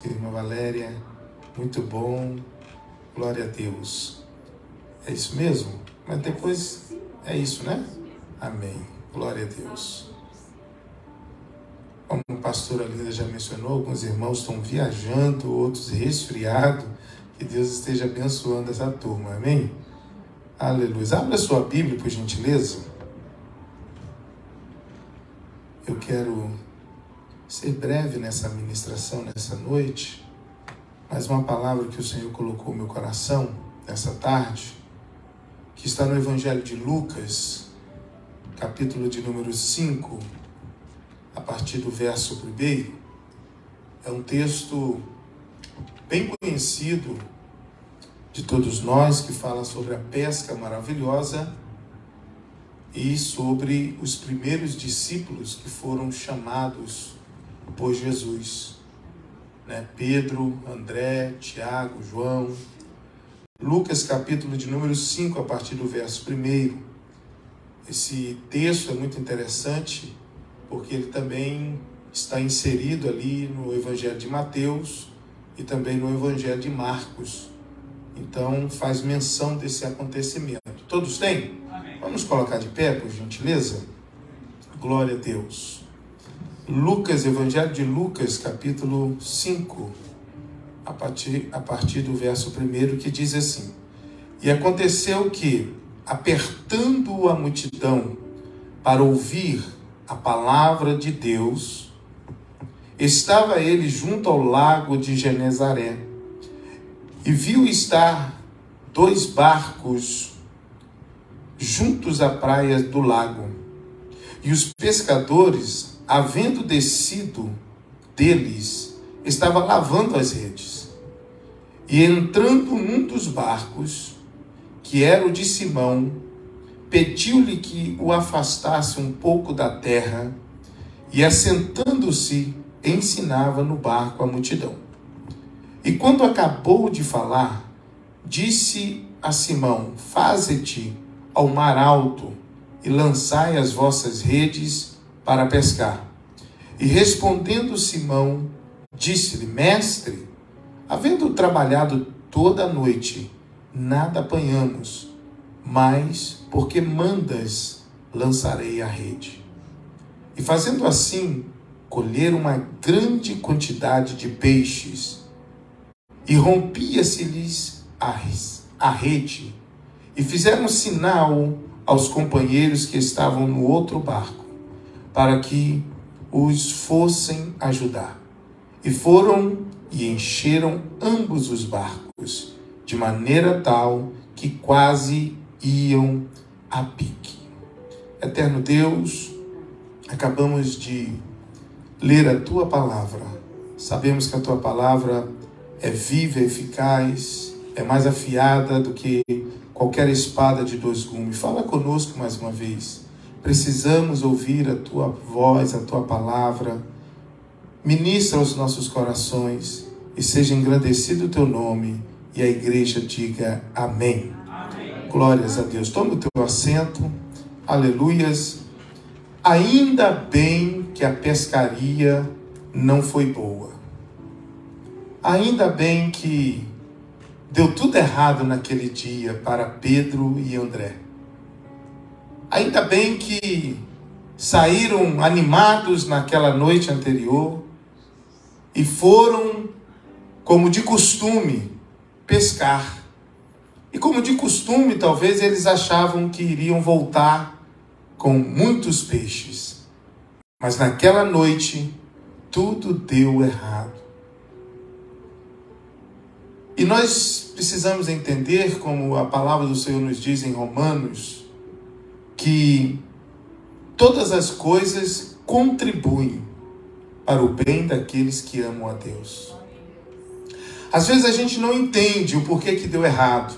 Irmã Valéria, muito bom, glória a Deus. É isso mesmo? Mas depois é isso, né? Amém, glória a Deus. Como a pastora Linda já mencionou, alguns irmãos estão viajando, outros resfriados. Que Deus esteja abençoando essa turma, amém? Aleluia. Abra sua Bíblia, por gentileza. Eu quero ser breve nessa ministração, nessa noite, mas uma palavra que o Senhor colocou no meu coração nessa tarde, que está no Evangelho de Lucas, capítulo de número 5, a partir do verso 1. É um texto bem conhecido de todos nós, que fala sobre a pesca maravilhosa e sobre os primeiros discípulos que foram chamados por Jesus, né? Pedro, André, Tiago, João. Lucas capítulo de número 5, a partir do verso 1. Esse texto é muito interessante, porque ele também está inserido ali no Evangelho de Mateus e também no Evangelho de Marcos. Então faz menção desse acontecimento. Todos têm? Amém. Vamos colocar de pé, por gentileza? Glória a Deus. Lucas, Evangelho de Lucas, capítulo 5, a partir do verso 1, que diz assim: E aconteceu que, apertando a multidão para ouvir a palavra de Deus, estava ele junto ao lago de Genezaré, e viu estar 2 barcos juntos à praia do lago, e os pescadores, havendo descido deles, estava lavando as redes. E entrando num dos barcos, que era o de Simão, pediu-lhe que o afastasse um pouco da terra, e assentando-se, ensinava no barco a multidão. E quando acabou de falar, disse a Simão: Faze-te ao mar alto, e lançai as vossas redes para pescar. E respondendo Simão, disse-lhe: Mestre, havendo trabalhado toda a noite, nada apanhamos, mas porque mandas, lançarei a rede. E fazendo assim, colheram uma grande quantidade de peixes, e rompia-se-lhes a rede, e fizeram sinal aos companheiros que estavam no outro barco, para que os fossem ajudar. E foram e encheram ambos os barcos, de maneira tal que quase iam a pique. Eterno Deus, acabamos de ler a Tua palavra. Sabemos que a Tua palavra é viva, eficaz, é mais afiada do que qualquer espada de 2 gumes. Fala conosco mais uma vez. Precisamos ouvir a Tua voz, a Tua palavra. Ministra aos nossos corações e seja engrandecido o Teu nome. E a igreja diga amém. Amém. Glórias a Deus. Toma o teu assento. Aleluias. Ainda bem que a pescaria não foi boa. Ainda bem que deu tudo errado naquele dia para Pedro e André. Ainda bem que saíram animados naquela noite anterior e foram, como de costume, pescar. E como de costume, talvez eles achavam que iriam voltar com muitos peixes. Mas naquela noite, tudo deu errado. E nós precisamos entender, como a palavra do Senhor nos diz em Romanos, que todas as coisas contribuem para o bem daqueles que amam a Deus. Às vezes a gente não entende o porquê que deu errado.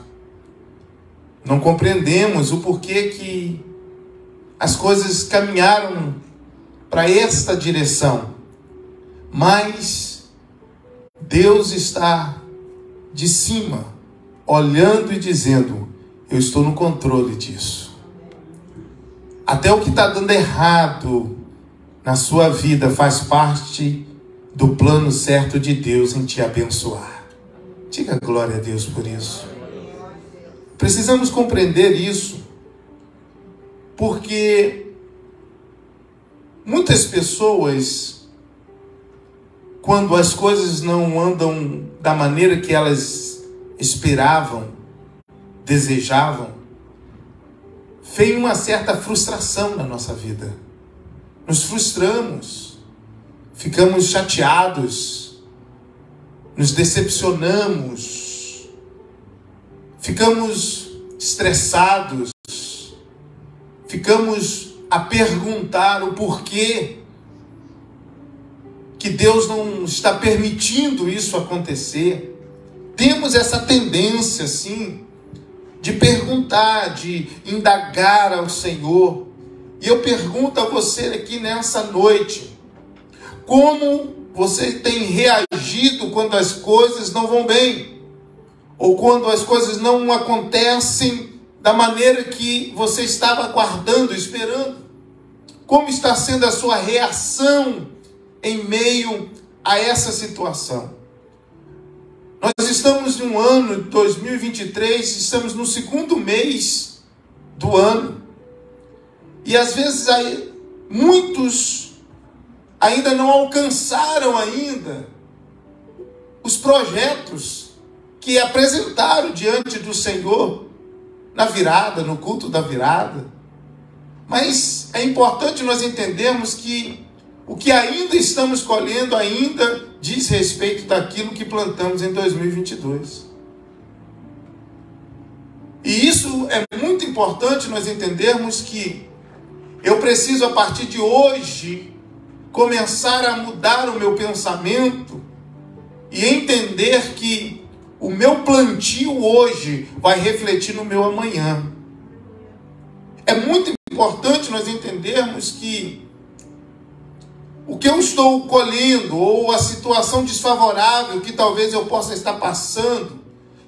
Não compreendemos o porquê que as coisas caminharam para esta direção. Mas Deus está de cima, olhando e dizendo: eu estou no controle disso. Até o que está dando errado na sua vida faz parte do plano certo de Deus em te abençoar. Diga glória a Deus por isso. Precisamos compreender isso, porque muitas pessoas, quando as coisas não andam da maneira que elas esperavam, desejavam, vem uma certa frustração na nossa vida. Nos frustramos, ficamos chateados, nos decepcionamos, ficamos estressados, ficamos a perguntar o porquê que Deus não está permitindo isso acontecer. Temos essa tendência, sim, de perguntar, de indagar ao Senhor. E eu pergunto a você aqui nessa noite, como você tem reagido quando as coisas não vão bem? Ou quando as coisas não acontecem da maneira que você estava aguardando, esperando? Como está sendo a sua reação em meio a essa situação? Nós estamos em um ano de 2023, estamos no segundo mês do ano. E às vezes aí, muitos ainda não alcançaram ainda os projetos que apresentaram diante do Senhor na virada, no culto da virada. Mas é importante nós entendermos que o que ainda estamos colhendo ainda diz respeito daquilo que plantamos em 2022. E isso é muito importante nós entendermos que eu preciso, a partir de hoje, começar a mudar o meu pensamento e entender que o meu plantio hoje vai refletir no meu amanhã. É muito importante nós entendermos que o que eu estou colhendo, ou a situação desfavorável que talvez eu possa estar passando,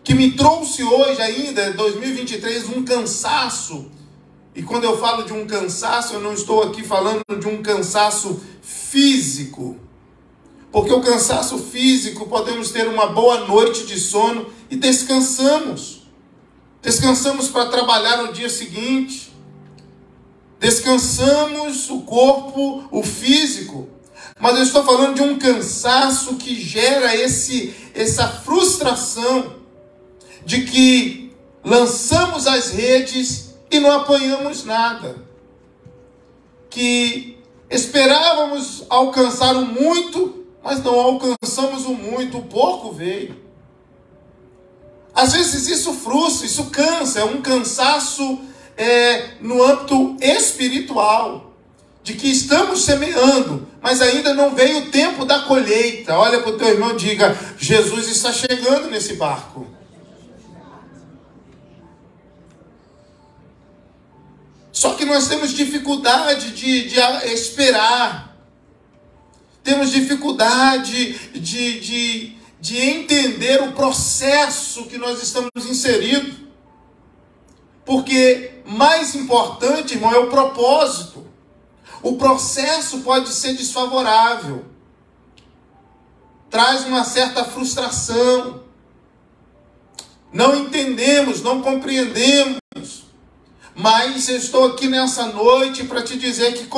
que me trouxe hoje ainda, 2023, um cansaço. E quando eu falo de um cansaço, eu não estou aqui falando de um cansaço físico. Porque o cansaço físico, podemos ter uma boa noite de sono e descansamos. Descansamos para trabalhar no dia seguinte. Descansamos o corpo, o físico. Mas eu estou falando de um cansaço que gera essa frustração de que lançamos as redes e não apanhamos nada. Que esperávamos alcançar o muito, mas não alcançamos o muito, o pouco veio. Às vezes isso frustra, isso cansa, é um cansaço no âmbito espiritual, de que estamos semeando, mas ainda não veio o tempo da colheita. Olha para o teu irmão e diga: Jesus está chegando nesse barco. Só que nós temos dificuldade de esperar. Temos dificuldade de entender o processo que nós estamos inseridos. Porque mais importante, irmão, é o propósito. O processo pode ser desfavorável. Traz uma certa frustração. Não entendemos, não compreendemos. Mas eu estou aqui nessa noite para te dizer que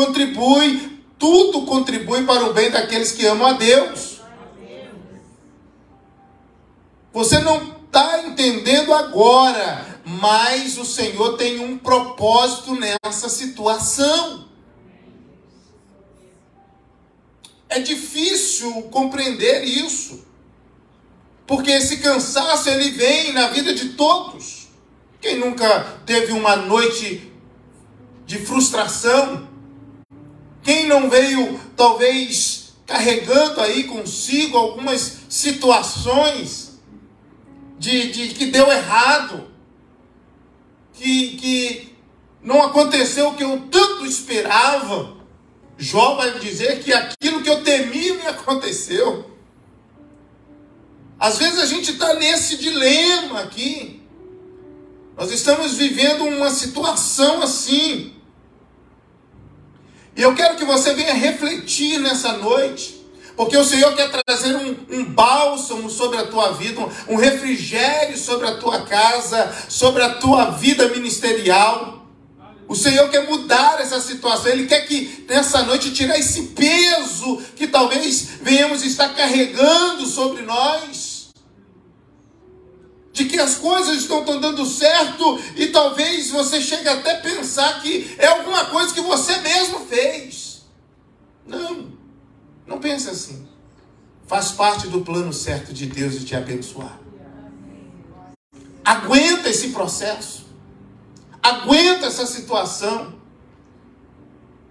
tudo contribui para o bem daqueles que amam a Deus. Você não está entendendo agora, mas o Senhor tem um propósito nessa situação. É difícil compreender isso, porque esse cansaço ele vem na vida de todos. Quem nunca teve uma noite de frustração? Quem não veio, talvez, carregando aí consigo algumas situações de que deu errado, que não aconteceu o que eu tanto esperava? Jó vai dizer que aquilo que eu temia me aconteceu. Às vezes a gente está nesse dilema aqui. Nós estamos vivendo uma situação assim. E eu quero que você venha refletir nessa noite, Porque o Senhor quer trazer um bálsamo sobre a tua vida, um refrigério sobre a tua casa, sobre a tua vida ministerial. O Senhor quer mudar essa situação. Ele quer que nessa noite tirar esse peso que talvez venhamos estar carregando sobre nós. De que as coisas não estão dando certo e talvez você chegue até a pensar que é alguma coisa que você mesmo fez. Não pense assim. Faz parte do plano certo de Deus de te abençoar. Aguenta esse processo. Aguenta essa situação.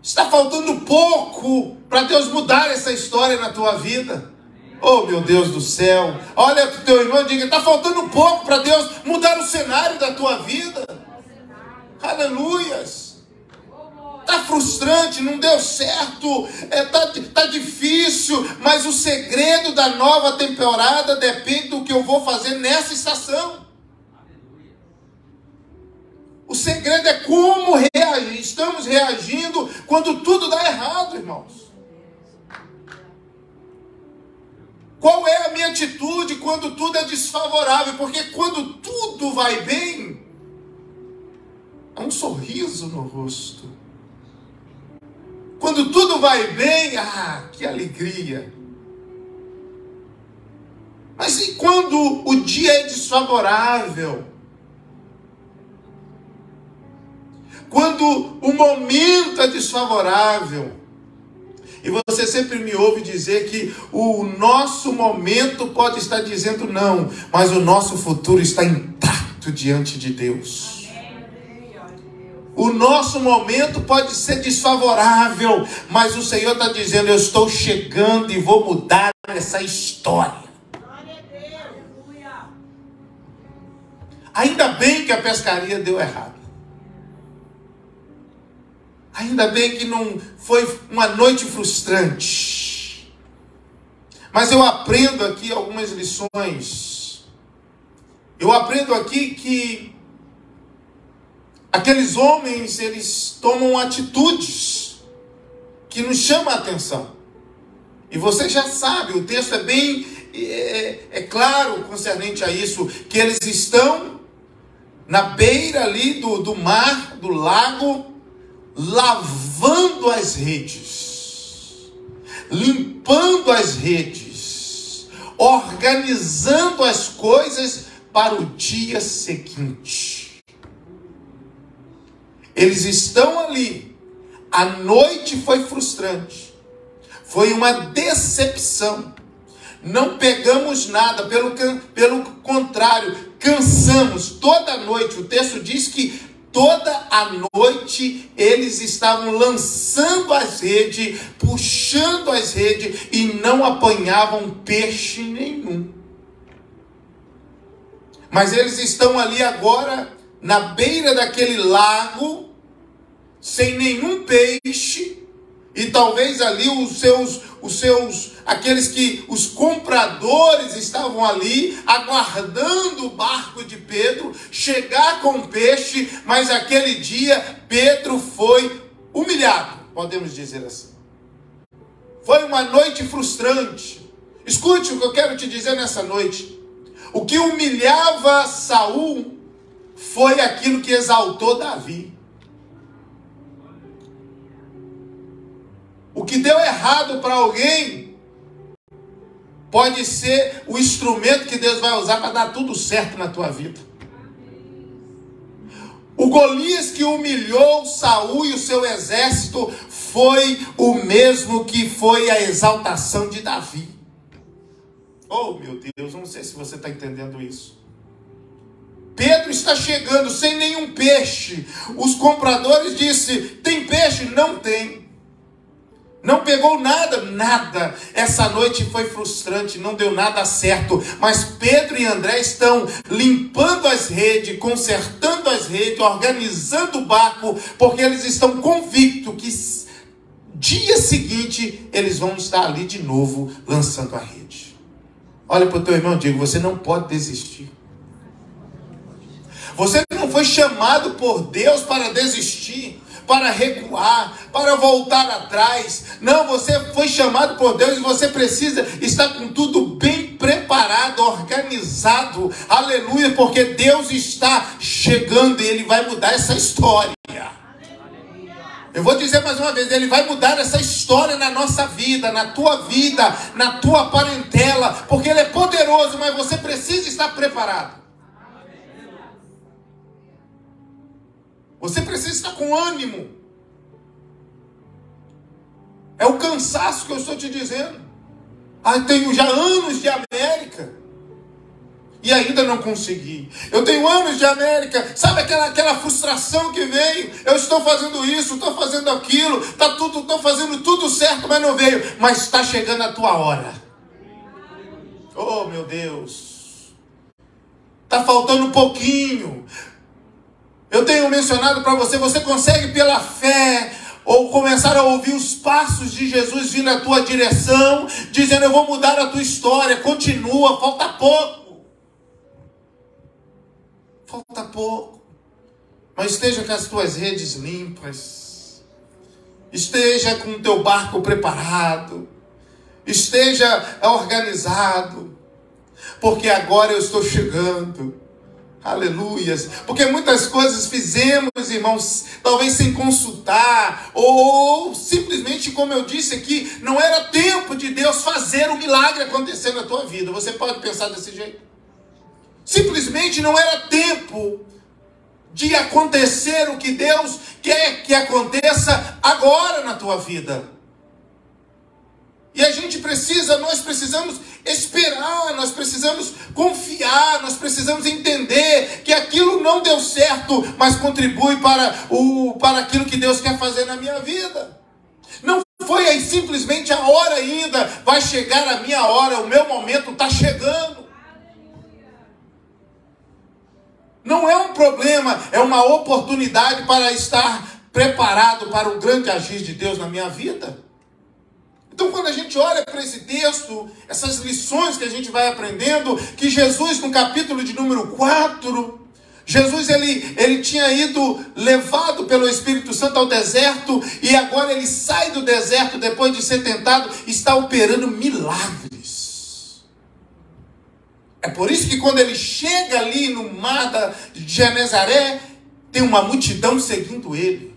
Está faltando pouco para Deus mudar essa história na tua vida. Oh, meu Deus do céu. Olha para o teu irmão e diga, está faltando pouco para Deus mudar o cenário da tua vida. Aleluias. Está frustrante, não deu certo, tá difícil, mas o segredo da nova temporada depende do que eu vou fazer nessa estação. O segredo é como estamos reagindo quando tudo dá errado, irmãos. Qual é a minha atitude quando tudo é desfavorável? Porque quando tudo vai bem, há um sorriso no rosto. Quando tudo vai bem, que alegria. Mas e quando o dia é desfavorável? Quando o momento é desfavorável? E você sempre me ouve dizer que o nosso momento pode estar dizendo não, mas o nosso futuro está intacto diante de Deus. O nosso momento pode ser desfavorável, mas o Senhor está dizendo, eu estou chegando e vou mudar essa história. Ainda bem que a pescaria deu errado. Ainda bem que não foi uma noite frustrante. Mas eu aprendo aqui algumas lições. Eu aprendo aqui que aqueles homens, eles tomam atitudes que nos chamam a atenção. E você já sabe, o texto é bem claro concernente a isso, que eles estão na beira ali do mar, do lago, lavando as redes, limpando as redes, organizando as coisas para o dia seguinte. Eles estão ali, a noite foi frustrante, foi uma decepção, não pegamos nada, pelo contrário, cansamos toda noite. O texto diz que toda a noite eles estavam lançando as redes, puxando as redes e não apanhavam peixe nenhum. Mas eles estão ali agora na beira daquele lago, sem nenhum peixe, e talvez ali os compradores estavam ali aguardando o barco de Pedro chegar com peixe, mas aquele dia Pedro foi humilhado, podemos dizer assim. Foi uma noite frustrante. Escute o que eu quero te dizer nessa noite. O que humilhava Saul foi aquilo que exaltou Davi. O que deu errado para alguém pode ser o instrumento que Deus vai usar para dar tudo certo na tua vida. O Golias que humilhou Saul e o seu exército foi o mesmo que foi a exaltação de Davi. Oh, meu Deus, não sei se você está entendendo isso. Pedro está chegando sem nenhum peixe. Os compradores disseram, tem peixe? Não tem. Não pegou nada. Essa noite foi frustrante, não deu nada certo. Mas Pedro e André estão limpando as redes, consertando as redes, organizando o barco, porque eles estão convictos que dia seguinte eles vão estar ali de novo lançando a rede. Olha para o teu irmão e diga, você não pode desistir. Você não foi chamado por Deus para desistir. para recuar, para voltar atrás. Não, você foi chamado por Deus e você precisa estar com tudo bem preparado, organizado. Aleluia, porque Deus está chegando e Ele vai mudar essa história. Eu vou dizer mais uma vez, Ele vai mudar essa história na nossa vida, na tua parentela, porque Ele é poderoso, mas você precisa estar preparado. Você precisa estar com ânimo. É o cansaço que eu estou te dizendo. Eu tenho já anos de América e ainda não consegui. Eu tenho anos de América, sabe aquela frustração que veio? Eu estou fazendo isso, estou fazendo aquilo, estou fazendo tudo certo, mas não veio. Mas está chegando a tua hora. Oh, meu Deus. Está faltando um pouquinho. Eu tenho mencionado para você, você consegue pela fé ou começar a ouvir os passos de Jesus vindo na tua direção, dizendo: eu vou mudar a tua história. Continua, falta pouco. Falta pouco. Mas esteja com as tuas redes limpas. Esteja com o teu barco preparado. Esteja organizado. Porque agora eu estou chegando. Aleluias. Porque muitas coisas fizemos, irmãos, talvez sem consultar, ou simplesmente, como eu disse aqui, não era tempo de Deus fazer o milagre acontecer na tua vida. Você pode pensar desse jeito. Simplesmente não era tempo de acontecer o que Deus quer que aconteça agora na tua vida. E nós precisamos esperar, nós precisamos confiar, nós precisamos entender que aquilo não deu certo, mas contribui para aquilo que Deus quer fazer na minha vida. Não foi aí simplesmente a hora ainda, vai chegar a minha hora, o meu momento está chegando. Não é um problema, é uma oportunidade para estar preparado para o grande agir de Deus na minha vida. Então, quando a gente olha para esse texto, essas lições que a gente vai aprendendo, que Jesus, no capítulo de número 4, Jesus ele tinha ido levado pelo Espírito Santo ao deserto, e agora ele sai do deserto depois de ser tentado, está operando milagres. É por isso que quando ele chega ali no mar de Genezaré, tem uma multidão seguindo ele.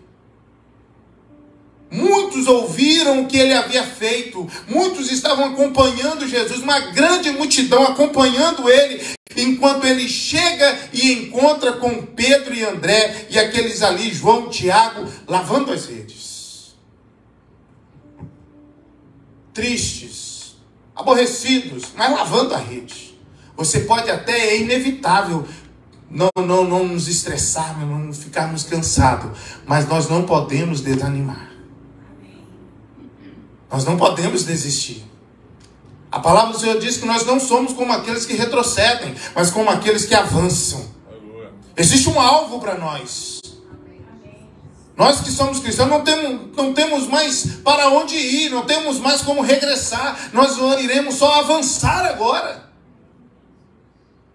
Muitos ouviram o que ele havia feito, muitos estavam acompanhando Jesus, uma grande multidão acompanhando ele, enquanto ele chega e encontra com Pedro e André, e aqueles ali, João, Tiago, lavando as redes. Tristes, aborrecidos, mas lavando a rede. Você pode até, é inevitável, não nos estressarmos, não ficarmos cansados, mas nós não podemos desanimar. Nós não podemos desistir. A palavra do Senhor diz que nós não somos como aqueles que retrocedem, mas como aqueles que avançam. Existe um alvo para nós. Nós que somos cristãos não temos mais para onde ir, não temos mais como regressar. Nós iremos só avançar agora.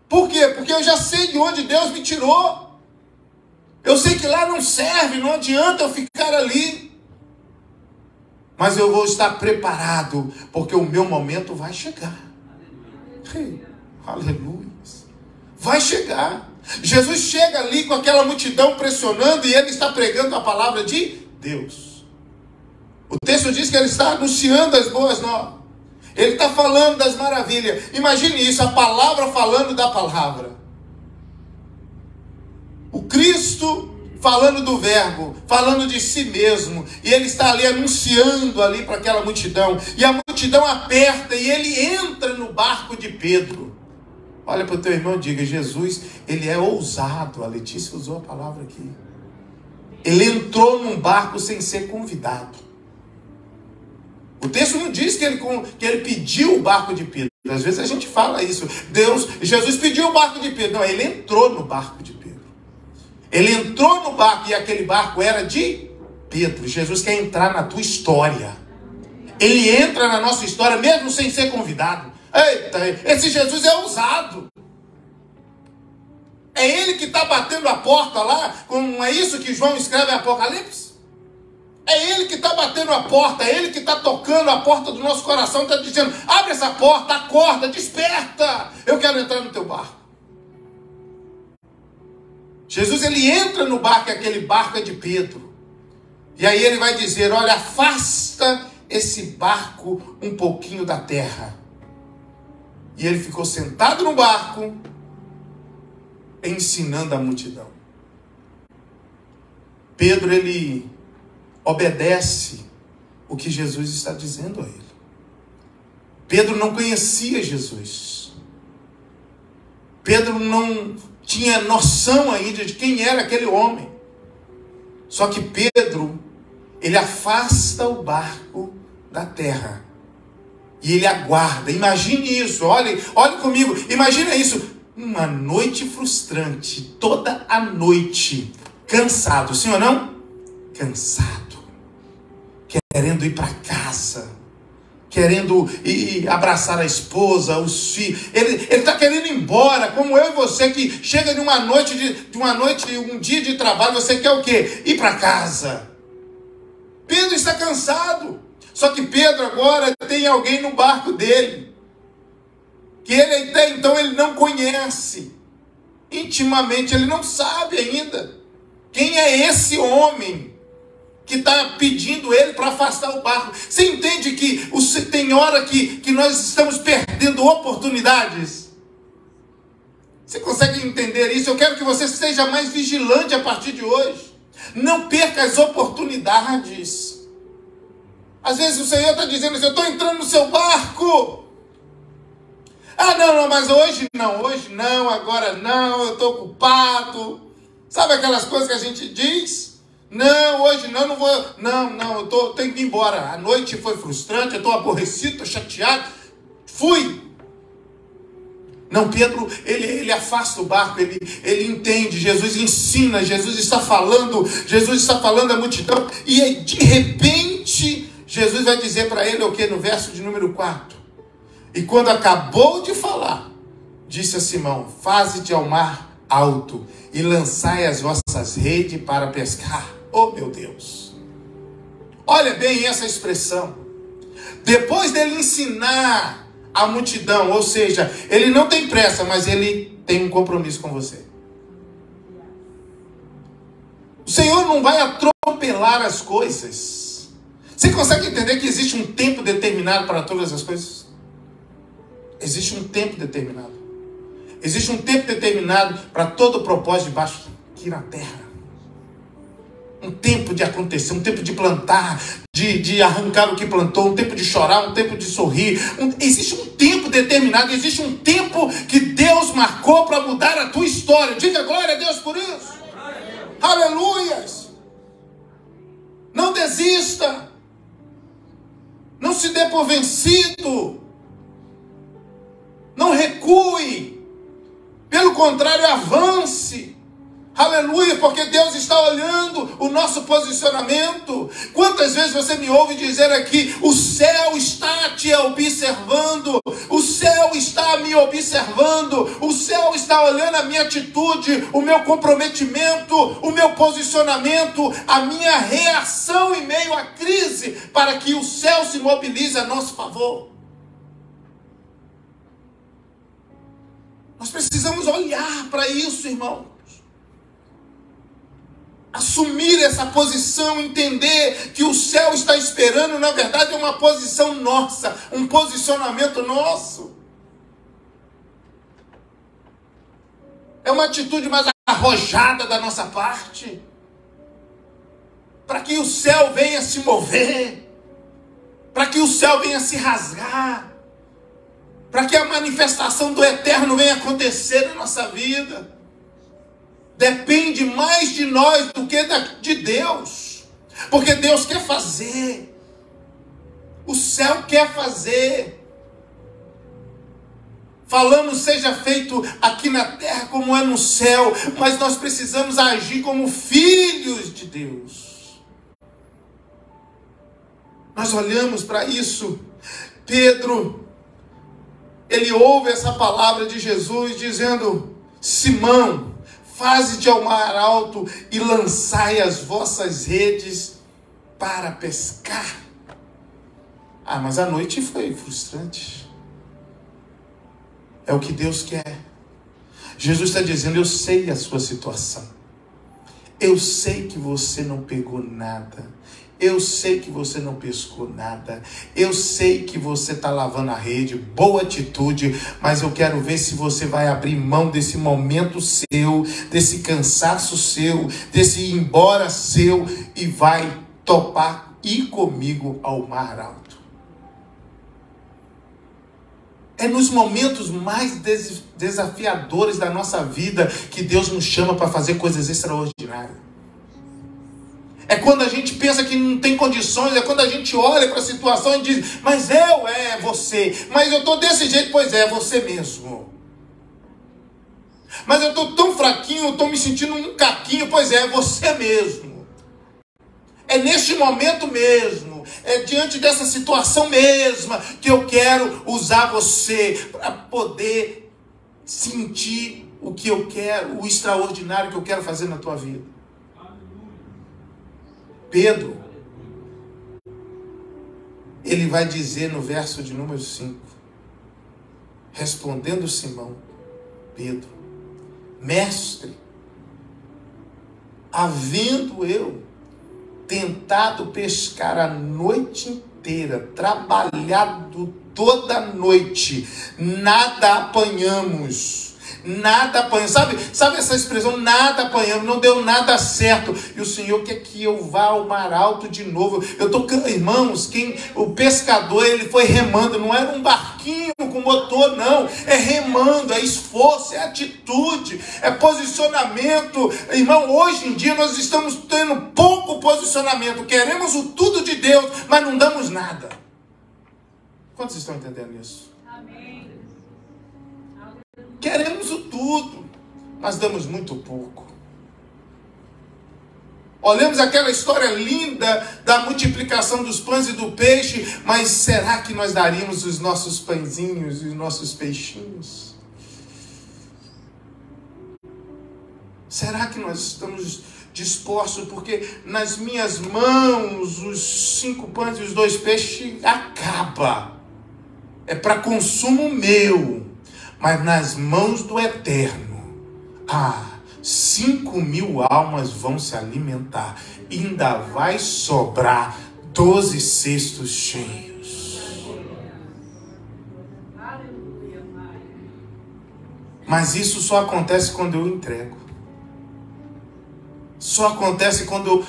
Por quê? Porque eu já sei de onde Deus me tirou. Eu sei que lá não serve, não adianta eu ficar ali. Mas eu vou estar preparado, porque o meu momento vai chegar. Aleluia. Vai chegar. Jesus chega ali com aquela multidão pressionando e ele está pregando a palavra de Deus. O texto diz que ele está anunciando as boas novas. Ele está falando das maravilhas. Imagine isso, a palavra falando da palavra. O Cristo falando do verbo, falando de si mesmo, e ele está ali anunciando ali para aquela multidão, e a multidão aperta, e ele entra no barco de Pedro. Olha para o teu irmão e diga: Jesus, ele é ousado. A Letícia usou a palavra aqui. Ele entrou num barco sem ser convidado. O texto não diz que ele pediu o barco de Pedro. Às vezes a gente fala isso. Jesus pediu o barco de Pedro. Não, ele entrou no barco de Pedro. Ele entrou no barco e aquele barco era de Pedro. Jesus quer entrar na tua história. Ele entra na nossa história mesmo sem ser convidado. Eita, esse Jesus é ousado. É ele que está batendo a porta lá. Não é isso que João escreve em Apocalipse? É Ele que está batendo a porta, é Ele que está tocando a porta do nosso coração, está dizendo: abre essa porta, acorda, desperta, eu quero entrar no teu barco. Jesus, ele entra no barco, e aquele barco é de Pedro. E aí ele vai dizer: olha, afasta esse barco um pouquinho da terra. E ele ficou sentado no barco, ensinando a multidão. Pedro, ele obedece o que Jesus está dizendo a ele. Pedro não conhecia Jesus. Pedro não tinha noção ainda de quem era aquele homem. Só que Pedro, ele afasta o barco da terra. E ele aguarda. Imagine isso, olhe comigo, imagina isso. Uma noite frustrante, toda a noite, cansado, sim ou não? Cansado, querendo ir para casa, querendo ir abraçar a esposa, os filhos. Ele está querendo ir embora, como eu e você, que chega de um dia de trabalho, você quer o quê? Ir para casa. Pedro está cansado. Só que Pedro agora tem alguém no barco dele, que ele até então ele não conhece. Intimamente ele não sabe ainda quem é esse homem que está pedindo ele para afastar o barco. Você entende que tem hora que nós estamos perdendo oportunidades? Você consegue entender isso? Eu quero que você seja mais vigilante a partir de hoje. Não perca as oportunidades. Às vezes o Senhor está dizendo assim: eu estou entrando no seu barco. Ah, não, mas hoje não, agora não, eu estou ocupado. Sabe aquelas coisas que a gente diz? Não, hoje não vou, não, eu tenho que ir embora. A noite foi frustrante, eu estou aborrecido, estou chateado. Fui. Não, Pedro, ele afasta o barco, ele entende, Jesus ensina, Jesus está falando à multidão, e aí, de repente, Jesus vai dizer para ele o que? No verso de número 4. E quando acabou de falar, disse a Simão: faze-te ao mar alto e lançai as vossas redes para pescar. Oh, meu Deus! Olha bem essa expressão. Depois dele ensinar a multidão, ou seja, ele não tem pressa, mas ele tem um compromisso com você. O Senhor não vai atropelar as coisas. Você consegue entender que existe um tempo determinado para todas as coisas? Existe um tempo determinado. Existe um tempo determinado para todo o propósito debaixo aqui na terra. Um tempo de acontecer, um tempo de plantar, de arrancar o que plantou, um tempo de chorar, um tempo de sorrir. Existe um tempo determinado, existe um tempo que Deus marcou para mudar a tua história. Diga glória a Deus por isso. Aleluias. Não desista. Não se dê por vencido. Não recue. Pelo contrário, avance. Aleluia, porque Deus está olhando o nosso posicionamento. Quantas vezes você me ouve dizer aqui: o céu está te observando, o céu está me observando, o céu está olhando a minha atitude, o meu comprometimento, o meu posicionamento, a minha reação em meio à crise, para que o céu se mobilize a nosso favor. Nós precisamos olhar para isso, irmão. Assumir essa posição, entender que o céu está esperando, na verdade é uma posição nossa, um posicionamento nosso. É uma atitude mais arrojada da nossa parte, para que o céu venha se mover, para que o céu venha se rasgar, para que a manifestação do eterno venha acontecer na nossa vida. Depende mais de nós do que de Deus. Porque Deus quer fazer. O céu quer fazer. Falamos, seja feito aqui na terra como é no céu. Mas nós precisamos agir como filhos de Deus. Nós olhamos para isso. Pedro, ele ouve essa palavra de Jesus dizendo: Simão, faze-te ao mar alto e lançai as vossas redes para pescar. Ah, mas a noite foi frustrante. É o que Deus quer. Jesus está dizendo, eu sei a sua situação. Eu sei que você não pegou nada. Eu sei que você não pescou nada. Eu sei que você está lavando a rede. Boa atitude. Mas eu quero ver se você vai abrir mão desse momento seu, desse cansaço seu, desse ir embora seu e vai topar ir comigo ao mar alto. É nos momentos mais desafiadores da nossa vida que Deus nos chama para fazer coisas extraordinárias. É quando a gente pensa que não tem condições, é quando a gente olha para a situação e diz, mas você, mas eu estou desse jeito, pois é você mesmo. Mas eu estou tão fraquinho, estou me sentindo um caquinho, pois é você mesmo. É neste momento mesmo, é diante dessa situação mesma que eu quero usar você para poder sentir o que eu quero, o extraordinário que eu quero fazer na tua vida. Pedro, ele vai dizer no verso de número 5, respondendo Simão, Pedro, mestre, havendo eu tentado pescar a noite inteira, trabalhado toda a noite, nada apanhamos. Nada apanhamos. Sabe essa expressão? Nada apanhamos, não deu nada certo. E o Senhor quer que eu vá ao mar alto de novo. Irmãos, o pescador, ele foi remando, não era um barquinho com motor, não. É remando, é esforço, é atitude, é posicionamento. Irmão, hoje em dia nós estamos tendo pouco posicionamento. Queremos o tudo de Deus, mas não damos nada. Quantos estão entendendo isso? Amém. Queremos o tudo, mas damos muito pouco. Olhamos aquela história linda da multiplicação dos pães e do peixe, mas será que nós daríamos os nossos pãezinhos e os nossos peixinhos? Será que nós estamos dispostos? Porque nas minhas mãos os 5 pães e os 2 peixes acaba. É para consumo meu. Mas nas mãos do Eterno, 5.000 almas vão se alimentar. Ainda vai sobrar 12 cestos cheios. Mas isso só acontece quando eu entrego. Só acontece quando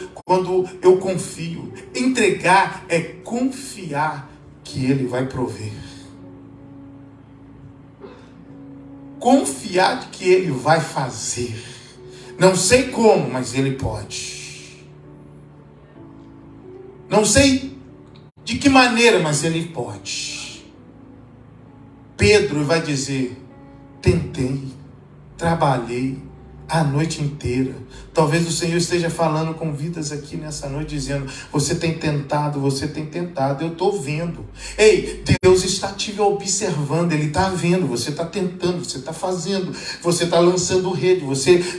eu confio. Entregar é confiar que Ele vai prover. Confiar de que Ele vai fazer. Não sei como, mas Ele pode. Não sei de que maneira, mas Ele pode. Pedro vai dizer, tentei, trabalhei a noite inteira. Talvez o Senhor esteja falando com vidas aqui nessa noite, dizendo, você tem tentado, eu estou vendo. Ei, Deus está te observando, Ele está vendo, você está tentando, você está fazendo, você está lançando rede,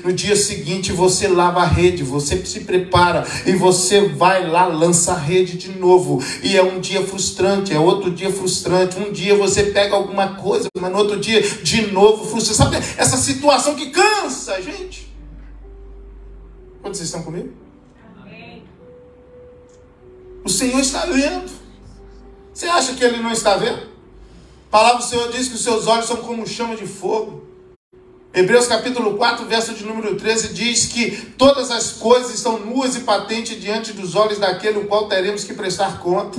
no dia seguinte você lava a rede, você se prepara e você vai lá, lança a rede de novo. E é um dia frustrante, é outro dia frustrante, um dia você pega alguma coisa, mas no outro dia de novo frustrante. Sabe essa situação que cansa, gente? Quantos estão comigo? Amém. O Senhor está vendo. Você acha que Ele não está vendo? A palavra do Senhor diz que os seus olhos são como chama de fogo. Hebreus capítulo 4, verso de número 13, diz que todas as coisas estão nuas e patentes diante dos olhos daquele o qual teremos que prestar conta.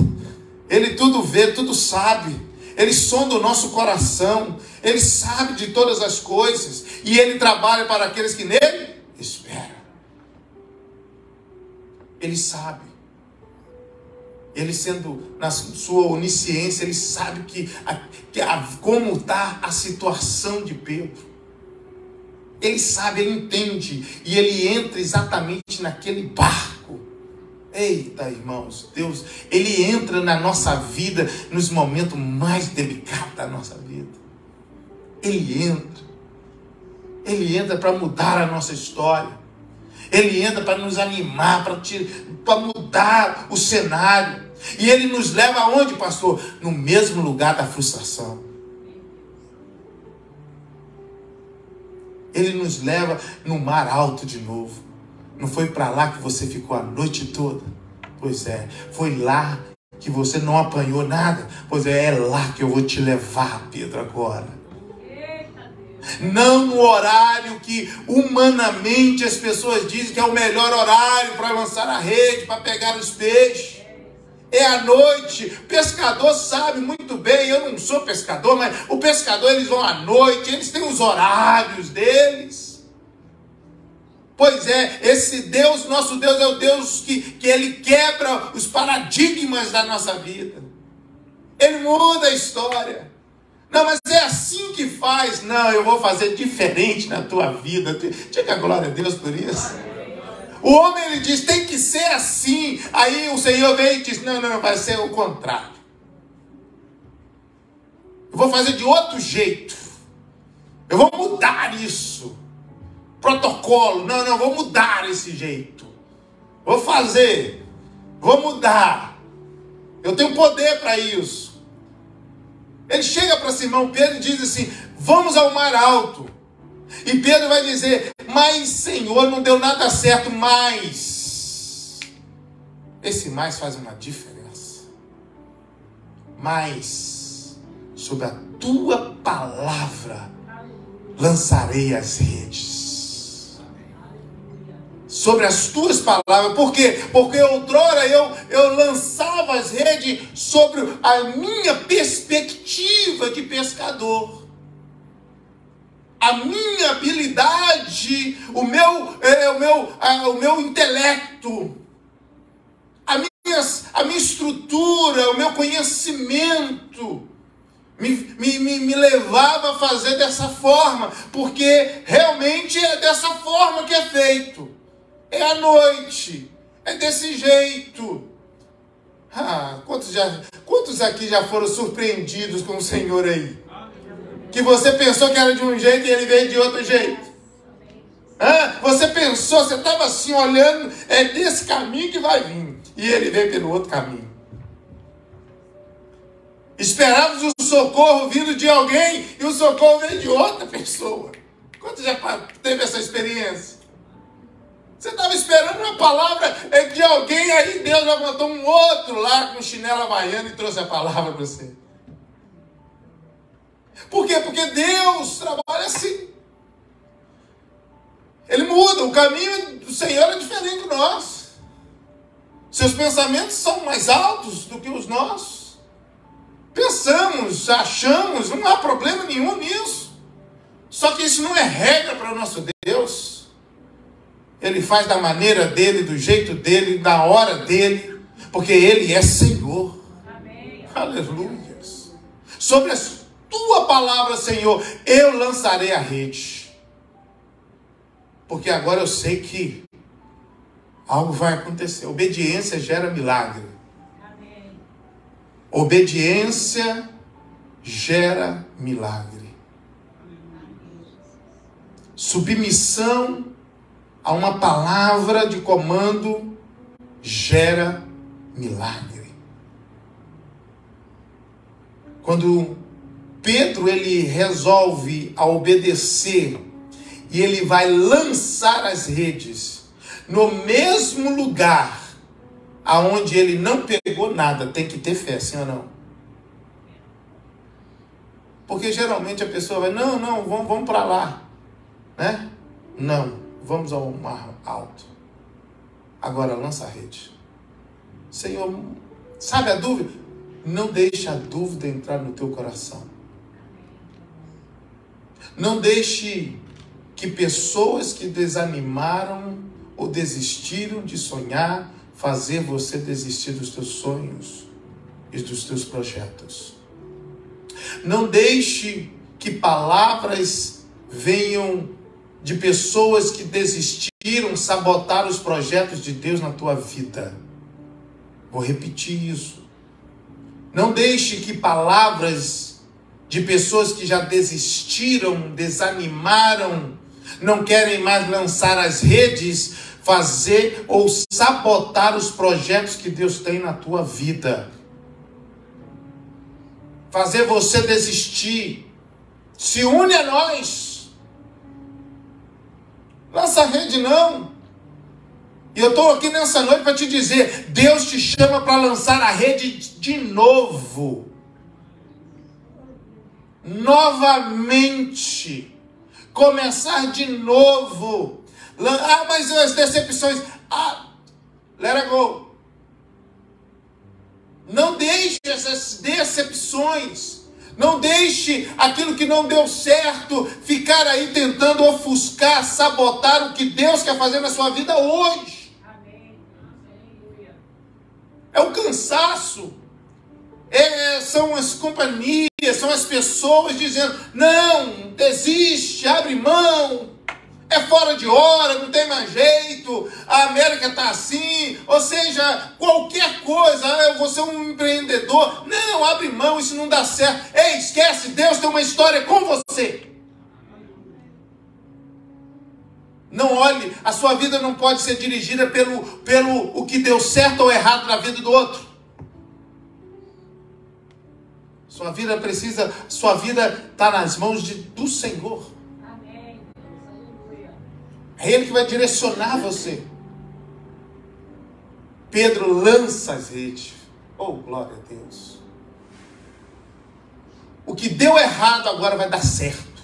Ele tudo vê, tudo sabe. Ele sonda o nosso coração. Ele sabe de todas as coisas. E Ele trabalha para aqueles que nele esperam. Ele sabe. Ele sendo na sua onisciência, Ele sabe como está a situação de Pedro. Ele sabe, Ele entende. E Ele entra exatamente naquele barco. Eita, irmãos, Deus, Ele entra na nossa vida nos momentos mais delicados da nossa vida. Ele entra para mudar a nossa história. Ele entra para nos animar, para mudar o cenário. E ele nos leva aonde, pastor? No mesmo lugar da frustração. Ele nos leva no mar alto de novo. Não foi para lá que você ficou a noite toda? Pois é, foi lá que você não apanhou nada. Pois é lá que eu vou te levar, Pedro, agora. Não no horário que humanamente as pessoas dizem que é o melhor horário para lançar a rede, para pegar os peixes. É à noite. O pescador sabe muito bem. Eu não sou pescador, mas o pescador, eles vão à noite, eles têm os horários deles. Pois é, esse Deus, nosso Deus, é o Deus que ele quebra os paradigmas da nossa vida. Ele muda a história. Não, mas é assim que faz. Não, eu vou fazer diferente na tua vida. Diga a glória a Deus por isso. O homem, ele diz, tem que ser assim. Aí o Senhor vem e diz, não, vai ser o contrário. Eu vou fazer de outro jeito. Eu vou mudar isso. Protocolo. Não, vou mudar esse jeito. Vou fazer. Vou mudar. Eu tenho poder para isso. Ele chega para Simão Pedro e diz assim, vamos ao mar alto. E Pedro vai dizer, mas Senhor, não deu nada certo, mas esse mais faz uma diferença. Mas sobre a tua palavra lançarei as redes. Sobre as tuas palavras. Por quê? Porque outrora eu lançava as redes sobre a minha perspectiva de pescador. A minha habilidade, o meu intelecto, a minha estrutura, o meu conhecimento me levava a fazer dessa forma, porque realmente é dessa forma que é feito. É à noite, é desse jeito. Quantos aqui já foram surpreendidos com o Senhor aí? Que você pensou que era de um jeito e ele veio de outro jeito. Você pensou, você estava assim olhando, é desse caminho que vai vir. E ele veio pelo outro caminho. Esperávamos o socorro vindo de alguém e o socorro veio de outra pessoa. Quantos já teve essa experiência? Você estava esperando uma palavra de alguém, aí Deus levantou um outro lá com chinelo havaiano e trouxe a palavra para você. Por quê? Porque Deus trabalha assim. Ele muda. O caminho do Senhor é diferente do nosso. Seus pensamentos são mais altos do que os nossos. Pensamos, achamos, não há problema nenhum nisso. Só que isso não é regra para o nosso Deus. Ele faz da maneira dele, do jeito dele, da hora dele. Porque Ele é Senhor. Amém. Aleluia. Sobre a tua palavra, Senhor, eu lançarei a rede. Porque agora eu sei que algo vai acontecer. Obediência gera milagre. Amém. Obediência gera milagre. Submissão a uma palavra de comando gera milagre. Quando Pedro, ele resolve a obedecer e ele vai lançar as redes no mesmo lugar aonde ele não pegou nada. Tem que ter fé, sim ou não? Porque geralmente a pessoa vai, não, vamos para lá, né? Não, vamos ao mar alto. Agora lança a rede. Senhor, sabe a dúvida? Não deixe a dúvida entrar no teu coração. Não deixe que pessoas que desanimaram ou desistiram de sonhar fazer você desistir dos teus sonhos e dos teus projetos. Não deixe que palavras venham de pessoas que desistiram sabotar os projetos de Deus na tua vida. Vou repetir isso. Não deixe que palavras de pessoas que já desistiram, desanimaram, não querem mais lançar as redes, fazer ou sabotar os projetos que Deus tem na tua vida. Fazer você desistir. Se une a nós. Lança a rede não. E eu estou aqui nessa noite para te dizer, Deus te chama para lançar a rede de novo. Novamente. Começar de novo. Mas as decepções. Let it go. Não deixe essas decepções. Não deixe aquilo que não deu certo ficar aí tentando ofuscar, sabotar o que Deus quer fazer na sua vida hoje. É o cansaço. São as companhias, são as pessoas dizendo, não, desiste, abre mão. É fora de hora, não tem mais jeito, a América está assim, ou seja, qualquer coisa, eu vou ser um empreendedor, não, abre mão, isso não dá certo, ei, esquece, Deus tem uma história com você. Não olhe, a sua vida não pode ser dirigida pelo o que deu certo ou errado na vida do outro. Sua vida está nas mãos do Senhor. É Ele que vai direcionar você. Pedro lança as redes. Oh, glória a Deus. O que deu errado agora vai dar certo.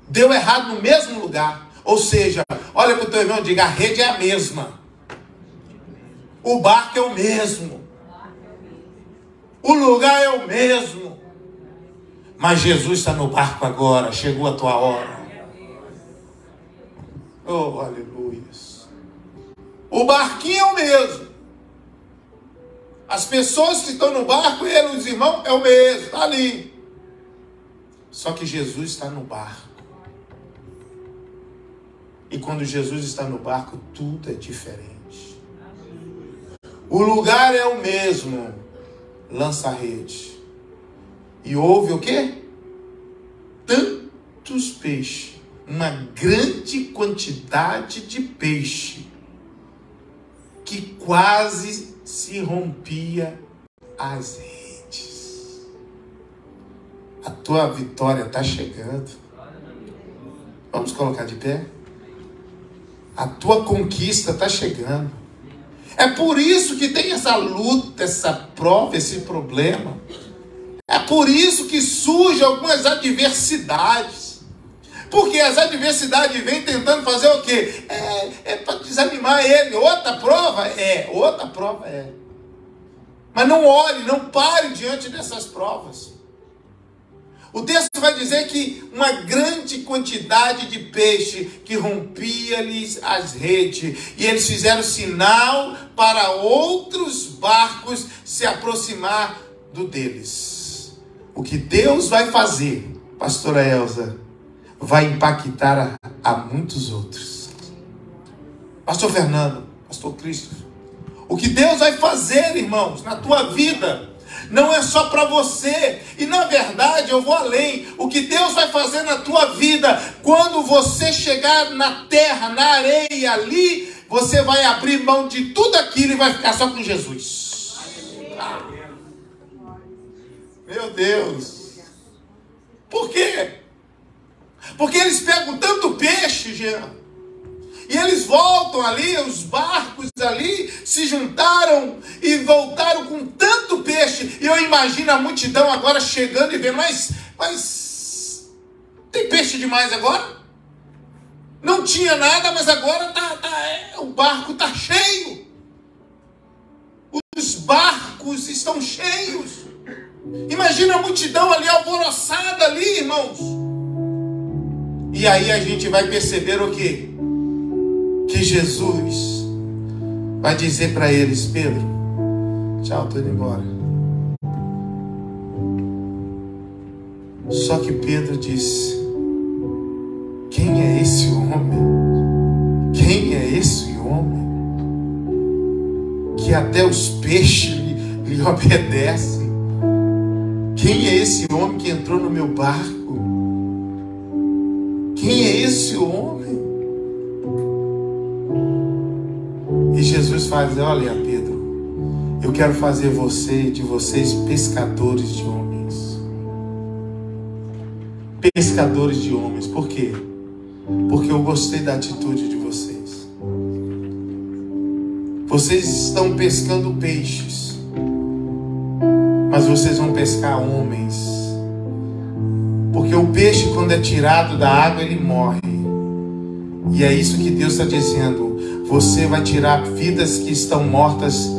Deu errado no mesmo lugar. Ou seja, olha para o teu irmão e diga, a rede é a mesma. O barco é o mesmo. O lugar é o mesmo. Mas Jesus está no barco agora. Chegou a tua hora. Oh, aleluia. O barquinho é o mesmo. As pessoas que estão no barco, ele, os irmãos, é o mesmo. Está ali. Só que Jesus está no barco. E quando Jesus está no barco, tudo é diferente. O lugar é o mesmo. Lança a rede. E houve o quê? Tantos peixes. Uma grande quantidade de peixe que quase se rompia as redes. A tua vitória está chegando. Vamos colocar de pé? A tua conquista está chegando. É por isso que tem essa luta, essa prova, esse problema. É por isso que surgem algumas adversidades. Porque as adversidades vêm tentando fazer o quê? É para desanimar ele. Outra prova é. Mas não olhe, não pare diante dessas provas. O texto vai dizer que uma grande quantidade de peixe que rompia-lhes as redes. E eles fizeram sinal para outros barcos se aproximar do deles. O que Deus vai fazer, pastora Elza, vai impactar a muitos outros. Pastor Fernando, pastor Cristo, o que Deus vai fazer, irmãos, na tua vida, não é só para você. E na verdade, eu vou além. O que Deus vai fazer na tua vida, quando você chegar na terra, na areia ali, você vai abrir mão de tudo aquilo e vai ficar só com Jesus. Meu Deus. Por quê? Porque eles pegam tanto peixe, Jean, e eles voltam ali, os barcos ali se juntaram e voltaram com tanto peixe. E eu imagino a multidão agora chegando e vendo, mas tem peixe demais agora? Não tinha nada, mas agora o barco está cheio. Os barcos estão cheios. Imagina a multidão ali alvoroçada ali, irmãos. E aí a gente vai perceber o quê? Que Jesus vai dizer para eles, Pedro, tchau, estou indo embora. Só que Pedro disse, quem é esse homem? Quem é esse homem? Que até os peixes lhe obedecem. Quem é esse homem que entrou no meu barco? Quem é esse homem? faz, olha, Pedro, eu quero fazer de vocês pescadores de homens. Pescadores de homens. Por quê? Porque eu gostei da atitude de vocês. Vocês estão pescando peixes, mas vocês vão pescar homens. Porque o peixe, quando é tirado da água, ele morre. E é isso que Deus está dizendo. Você vai tirar vidas que estão mortas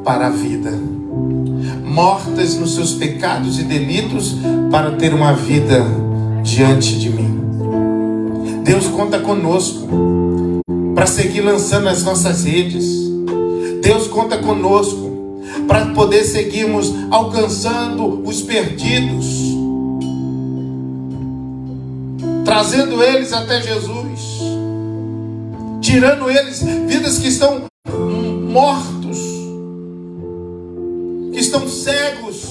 para a vida, mortas nos seus pecados e delitos, para ter uma vida diante de mim. Deus conta conosco para seguir lançando as nossas redes. Deus conta conosco para poder seguirmos alcançando os perdidos, trazendo eles até Jesus, tirando eles, vidas que estão mortos, que estão cegos.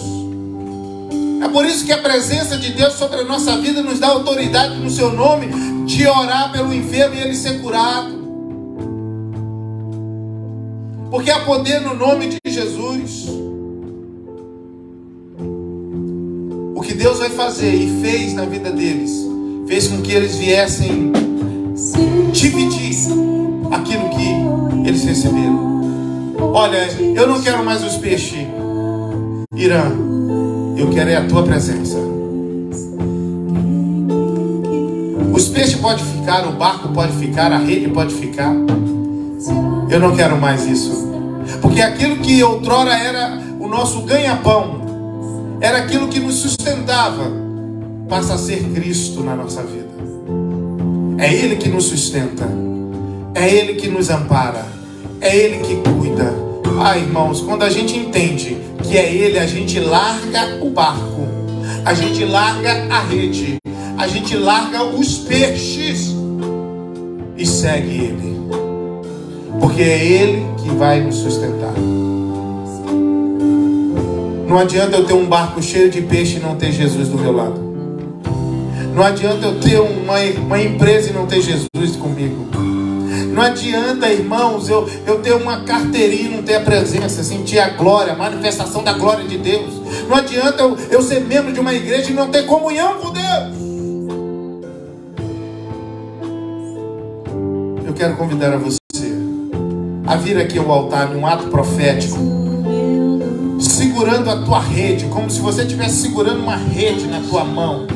É por isso que a presença de Deus sobre a nossa vida nos dá autoridade no seu nome de orar pelo enfermo e ele ser curado. Porque há poder no nome de Jesus. O que Deus vai fazer e fez na vida deles, fez com que eles viessem dividir aquilo que eles receberam. Olha, eu não quero mais os peixes, Irã, eu quero é a tua presença. Os peixes podem ficar, o barco pode ficar, a rede pode ficar. Eu não quero mais isso. Porque aquilo que outrora era o nosso ganha-pão, era aquilo que nos sustentava, passa a ser Cristo na nossa vida. É Ele que nos sustenta, é Ele que nos ampara, é Ele que cuida. Ah, irmãos, quando a gente entende que é Ele, a gente larga o barco, a gente larga a rede, a gente larga os peixes e segue Ele, porque é Ele que vai nos sustentar. Não adianta eu ter um barco cheio de peixe e não ter Jesus do meu lado. Não adianta eu ter uma empresa e não ter Jesus comigo. Não adianta, irmãos, eu ter uma carteirinha e não ter a presença, sentir a glória, a manifestação da glória de Deus. Não adianta eu ser membro de uma igreja e não ter comunhão com Deus. Eu quero convidar a você a vir aqui ao altar num ato profético, segurando a tua rede, como se você estivesse segurando uma rede na tua mão,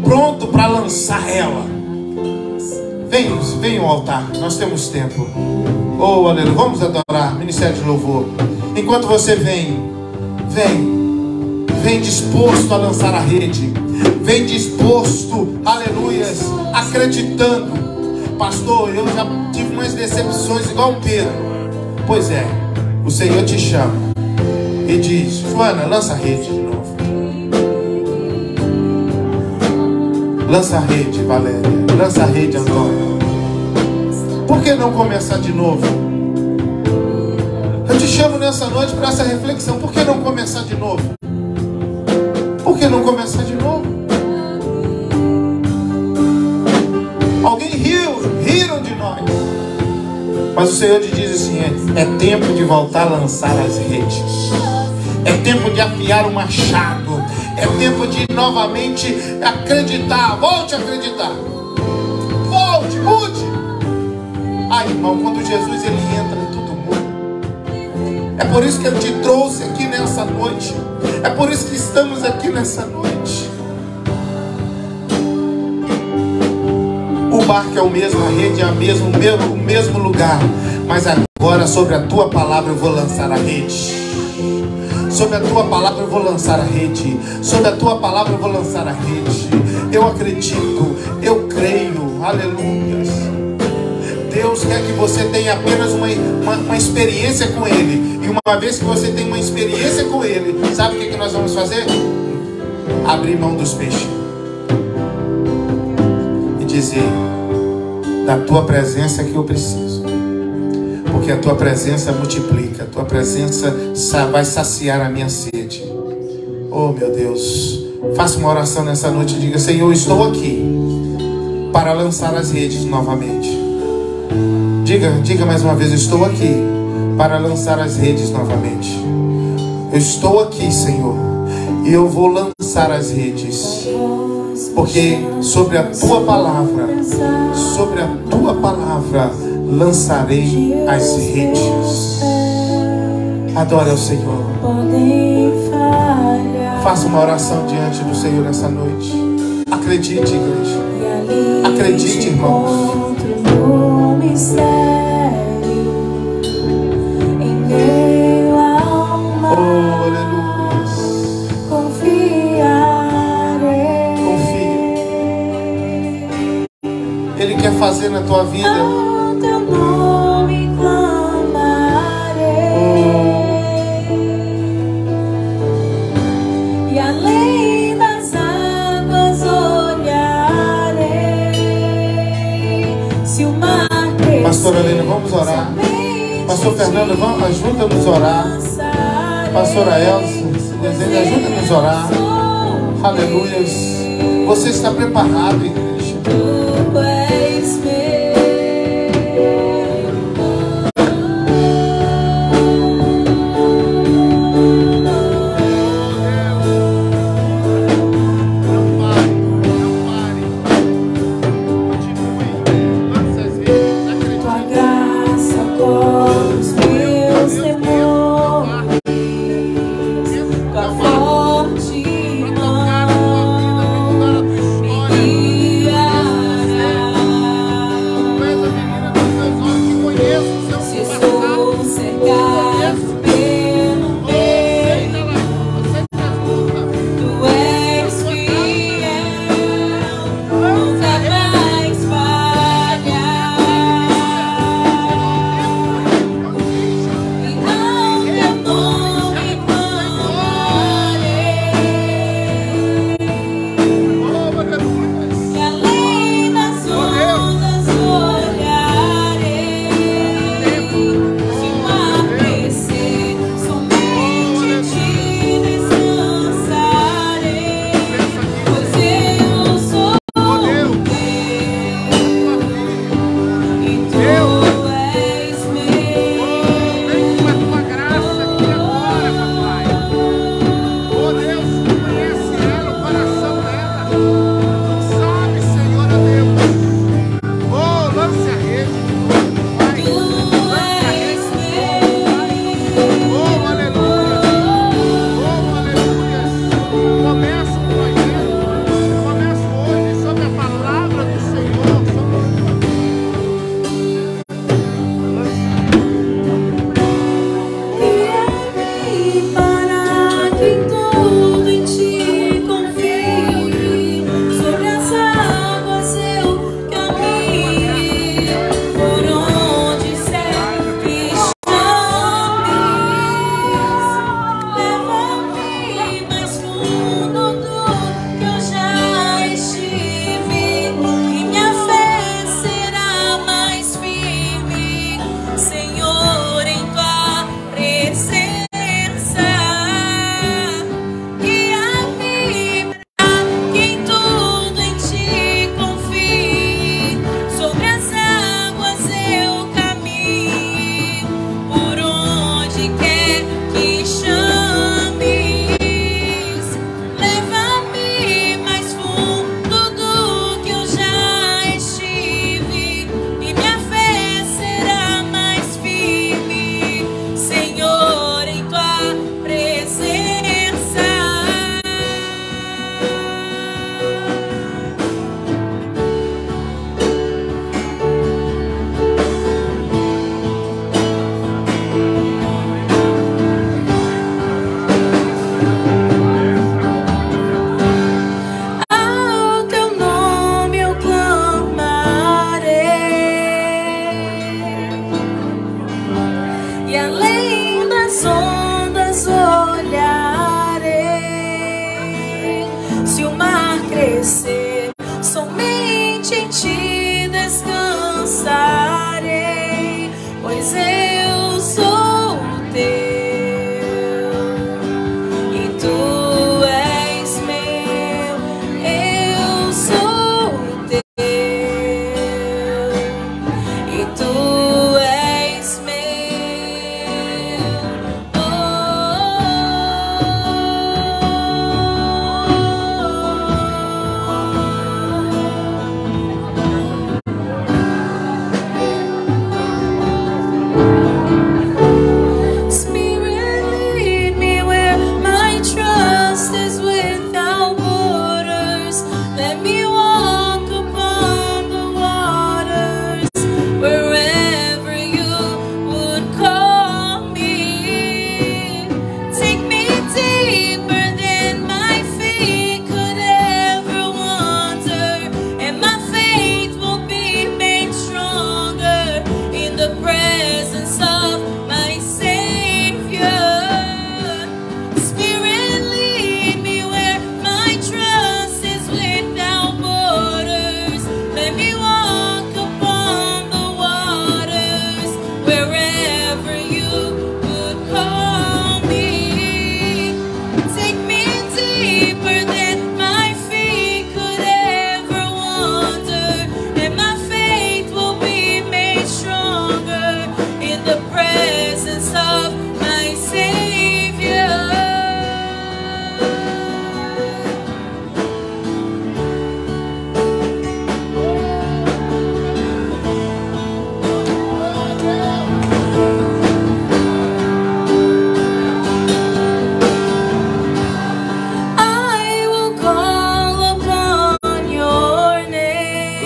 pronto para lançar ela. Venha ao altar, nós temos tempo. Oh, aleluia, vamos adorar, ministério de louvor. Enquanto você vem disposto a lançar a rede, vem disposto, aleluias, acreditando. Pastor, eu já tive umas decepções igual o Pedro. Pois é, o Senhor te chama e diz: Joana, lança a rede de novo. Lança a rede, Valéria. Lança a rede, Antônio. Por que não começar de novo? Eu te chamo nessa noite para essa reflexão. Por que não começar de novo? Por que não começar de novo? Alguém riram de nós. Mas o Senhor te diz assim: é tempo de voltar a lançar as redes. É tempo de afiar o machado. É tempo de novamente acreditar. Volte a acreditar. Volte, mude. Ah, irmão, quando Jesus ele entra, tudo muda. É por isso que eu te trouxe aqui nessa noite. É por isso que estamos aqui nessa noite. O barco é o mesmo, a rede é a mesma, o mesmo lugar. Mas agora sobre a tua palavra eu vou lançar a rede. Sobre a tua palavra eu vou lançar a rede. Sobre a tua palavra eu vou lançar a rede. Eu acredito, eu creio, aleluia. Deus quer que você tenha apenas uma experiência com Ele. E uma vez que você tem uma experiência com Ele, sabe o que nós vamos fazer? Abrir mão dos peixes e dizer: da tua presença que eu preciso. Porque a tua presença multiplica, a tua presença vai saciar a minha sede. Oh, meu Deus, faça uma oração nessa noite e diga: Senhor, eu estou aqui para lançar as redes novamente. Diga mais uma vez: eu estou aqui para lançar as redes novamente. Eu estou aqui, Senhor, e eu vou lançar as redes, porque sobre a tua palavra lançarei as redes. Adore ao Senhor. Faça uma oração diante do Senhor essa noite. Acredite, igreja. Acredite, irmãos. Ele quer fazer na tua vida. Teu nome clamarei, e além das águas olharei. Se o mar crescer, Pastora Helena, vamos orar. Pastor Fernando, ajuda-nos a orar. Pastora Elsa, ajuda-nos a orar. Aleluias. Você está preparado, igreja?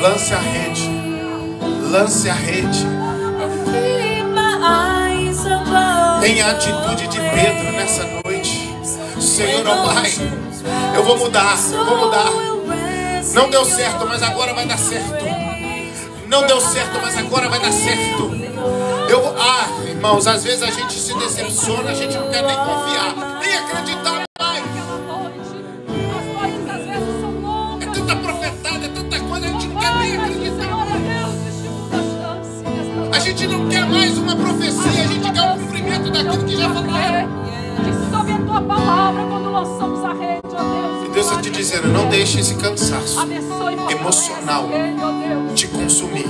Lance a rede. Lance a rede. Tenha a atitude de Pedro nessa noite. Senhor, ó Pai, eu vou mudar. Não deu certo, mas agora vai dar certo. Não deu certo, mas agora vai dar certo. Irmãos, às vezes a gente se decepciona, a gente não quer nem confiar, nem acreditar mais. É tanta profetada, é tanta coisa, a gente não quer nem acreditar. A gente não quer mais uma profecia, a gente quer o cumprimento daquilo que já falaram. Sob a tua palavra quando lançamos a rede, ó Deus. E Deus está te dizendo, não deixe esse cansaço emocional te consumir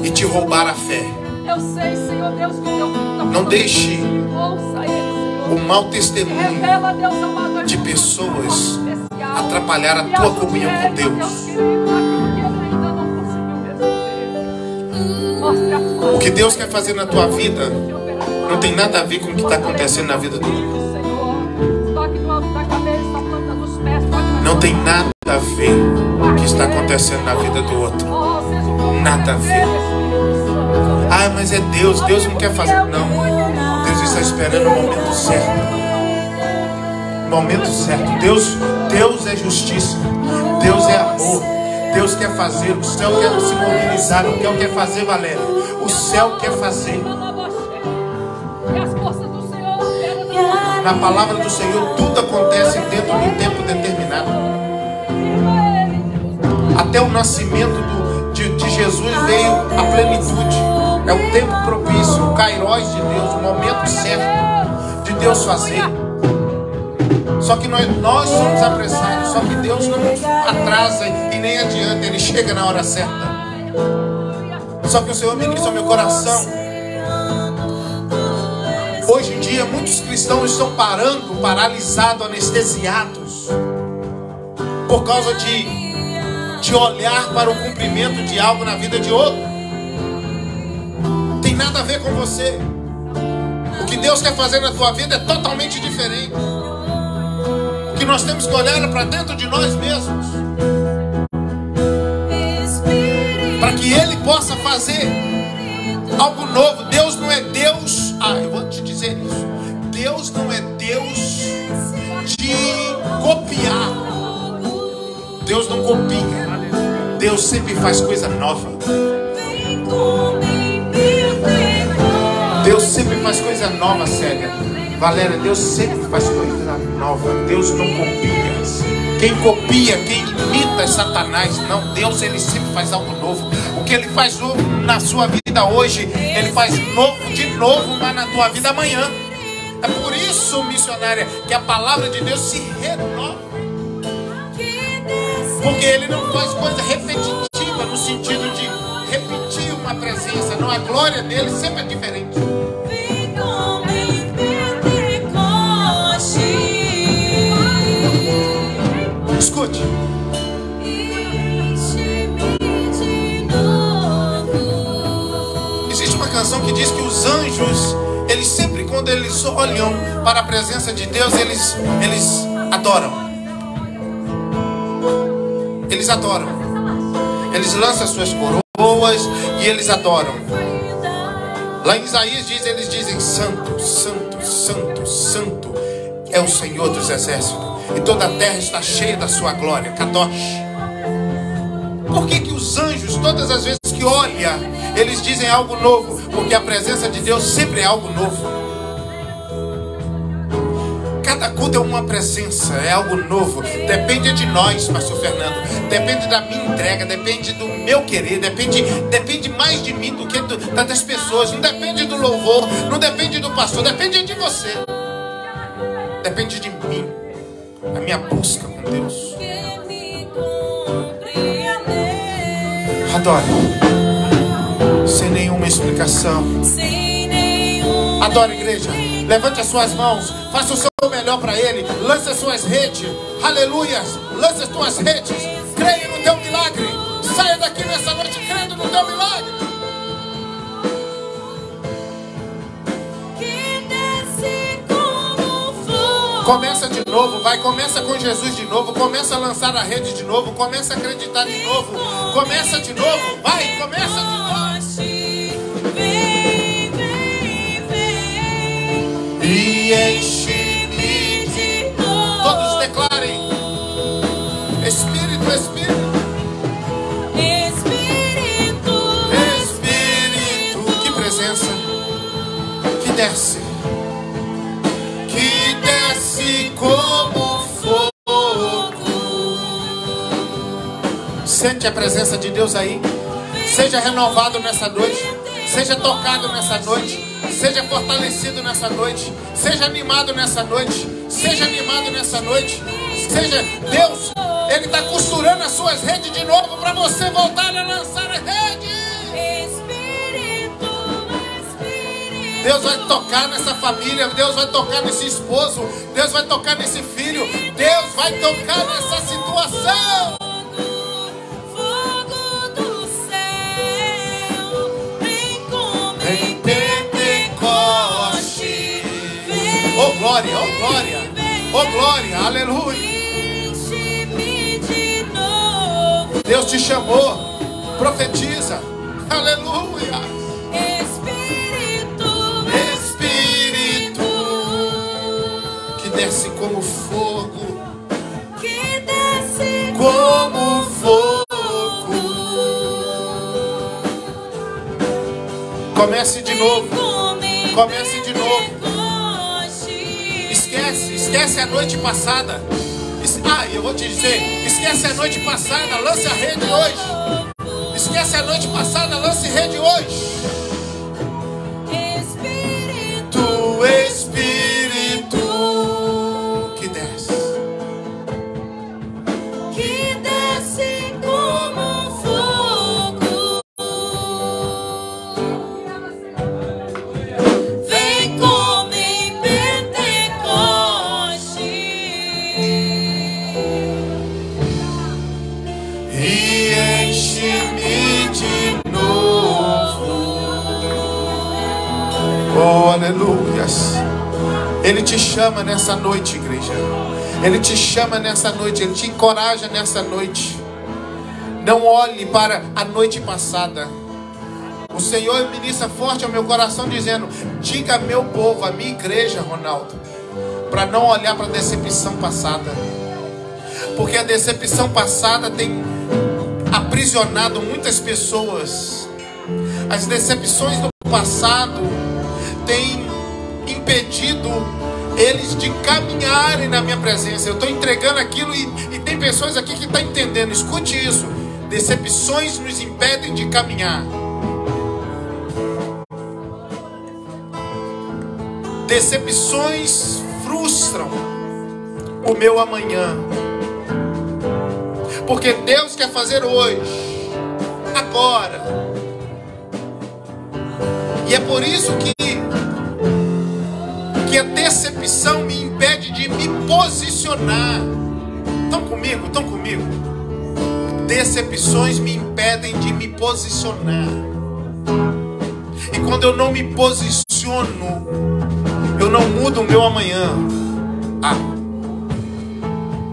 e te roubar a fé. Eu sei, Senhor Deus, que o teu não deixe ouça ele, Senhor. o mau testemunho Revela, Deus amado, de pessoas atrapalhar a tua comunhão com Deus. O que Deus quer fazer na tua vida não tem nada a ver com o que está acontecendo na vida do outro. Não tem nada a ver com o que está acontecendo na vida do outro. Nada a ver. Ah, mas é Deus. Deus não quer fazer. Não. Deus está esperando o momento certo. O momento certo. Deus é justiça. Deus é amor. Deus quer fazer. O céu quer se mobilizar. O céu quer fazer, Valéria. O céu quer fazer. Na palavra do Senhor, tudo acontece dentro de um tempo determinado. Até o nascimento de Jesus veio a plenitude. É o tempo propício, o kairós de Deus, o momento certo de Deus fazer. Só que nós somos apressados. Só que Deus não atrasa e nem adianta, Ele chega na hora certa. Só que o Senhor ministra ao meu coração. Hoje em dia, muitos cristãos estão paralisados, anestesiados, por causa de olhar para o cumprimento de algo na vida de outro. Tem nada a ver com você. O que Deus quer fazer na tua vida é totalmente diferente. O que nós temos que olhar para dentro de nós mesmos, para que Ele possa fazer algo novo. Deus não é Deus. Eu vou te dizer isso. Deus não é Deus de copiar. Deus não copia. Deus sempre faz coisa nova. Deus sempre faz coisa nova, Célia. Valéria, Deus sempre faz coisa nova. Deus não copia. Quem copia, quem imita é Satanás. Não, Deus, Ele sempre faz algo novo. O que Ele faz novo na sua vida hoje, Ele faz novo de novo na tua vida amanhã. É por isso, missionária, que a palavra de Deus se renova. Porque Ele não faz coisa repetitiva no sentido de repetir uma presença. Não, a glória dele sempre é diferente. Escute. Existe uma canção que diz que os anjos, eles sempre, quando eles olham para a presença de Deus, eles adoram. Eles adoram. Eles lançam as suas coroas e eles adoram. Lá em Isaías eles dizem: Santo, Santo, Santo, Santo é o Senhor dos exércitos, e toda a terra está cheia da sua glória. Kadosh. Por que os anjos, todas as vezes que olham, eles dizem algo novo? Porque a presença de Deus sempre é algo novo. Cada culto é uma presença, é algo novo. Depende de nós, pastor Fernando. Depende da minha entrega, depende do meu querer, depende mais de mim do que das pessoas. Não depende do louvor, não depende do pastor, depende de você. Depende de mim, a minha busca com Deus. Adore, sem nenhuma explicação. Adore, igreja. Levante as suas mãos, faça o seu melhor para Ele. Lance as suas redes, aleluias. Lance as tuas redes. Creia no teu milagre. Saia daqui nessa noite crendo no teu milagre. Começa de novo, vai, começa com Jesus de novo, começa a lançar a rede de novo, começa a acreditar de novo, começa de novo, vai, começa de novo. Vem, vem, vem. E enche-me de novo. Todos declarem: Espírito, Espírito. Espírito, Espírito, que presença, que desce como fogo. Sente a presença de Deus aí. Seja renovado nessa noite, seja tocado nessa noite, seja fortalecido nessa noite, seja animado nessa noite, seja animado nessa noite. Seja Deus, Ele está costurando as suas redes de novo para você voltar a lançar a rede. Deus vai tocar nessa família, Deus vai tocar nesse esposo, Deus vai tocar nesse filho, Deus vai tocar nessa situação. fogo do céu, vem como Em Pentecoste. Oh glória, oh glória, oh glória, aleluia. enche-me de novo. Deus te chamou, profetiza, aleluia. Desce como fogo, Que desce como fogo. Comece de novo, comece de novo. Esquece a noite passada. Eu vou te dizer, esquece a noite passada, lance a rede hoje. Esquece a noite passada, lance rede hoje. Tu Espírito que desce como fogo, vem como em Pentecoste e enche-me de novo. Oh, aleluias. Ele te chama nessa noite, igreja. Ele te chama nessa noite, Ele te encoraja nessa noite. Não olhe para a noite passada. O Senhor ministra forte ao meu coração dizendo: diga a meu povo, a minha igreja, Ronaldo, para não olhar para a decepção passada. Porque a decepção passada tem aprisionado muitas pessoas. As decepções do passado têm impedido eles de caminharem na minha presença. Eu estou entregando aquilo e tem pessoas aqui que estão entendendo. Escute isso. Decepções nos impedem de caminhar. Decepções frustram o meu amanhã. Porque Deus quer fazer hoje, agora. E é por isso que a decepção me impede de me posicionar. Estão comigo? Estão comigo? Decepções me impedem de me posicionar. E quando eu não me posiciono, eu não mudo o meu amanhã.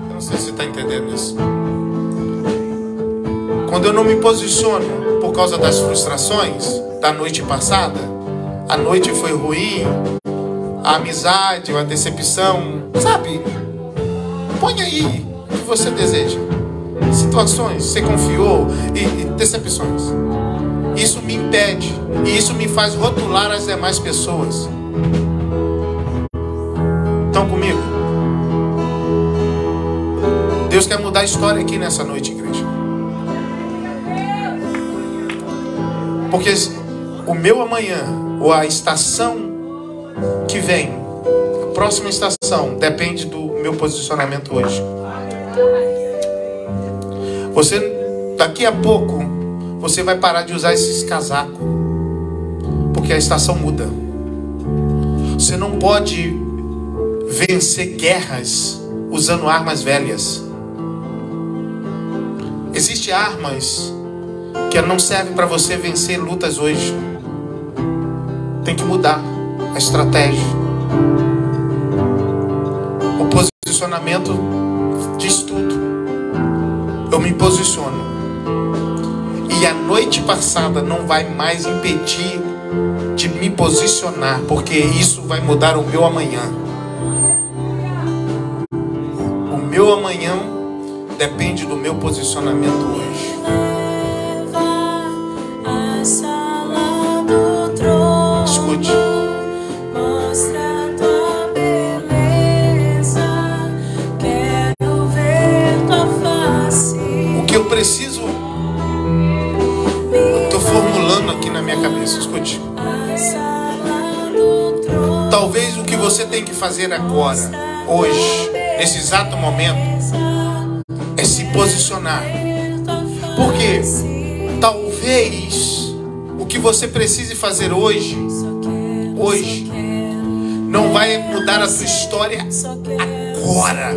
Eu não sei se você está entendendo isso. Quando eu não me posiciono por causa das frustrações da noite passada, a noite foi ruim, a amizade, a decepção, sabe? Põe aí o que você deseja. Situações, você confiou e decepções. Isso me impede e isso me faz rotular as demais pessoas. Estão comigo? Deus quer mudar a história aqui nessa noite, igreja. Porque o meu amanhã, ou a estação que vem, a próxima estação, depende do meu posicionamento hoje. Você, daqui a pouco, você vai parar de usar esses casacos, porque a estação muda. Você não pode vencer guerras usando armas velhas. Existem armas que não servem para você vencer lutas hoje. Tem que mudar a estratégia. O posicionamento diz tudo. Eu me posiciono. E a noite passada não vai mais impedir de me posicionar, porque isso vai mudar o meu amanhã. O meu amanhã depende do meu posicionamento hoje. Escute. O que eu preciso, estou formulando aqui na minha cabeça. Escute. Talvez o que você tem que fazer agora, hoje, nesse exato momento, é se posicionar. Porque talvez o que você precise fazer hoje não vai mudar a sua história agora,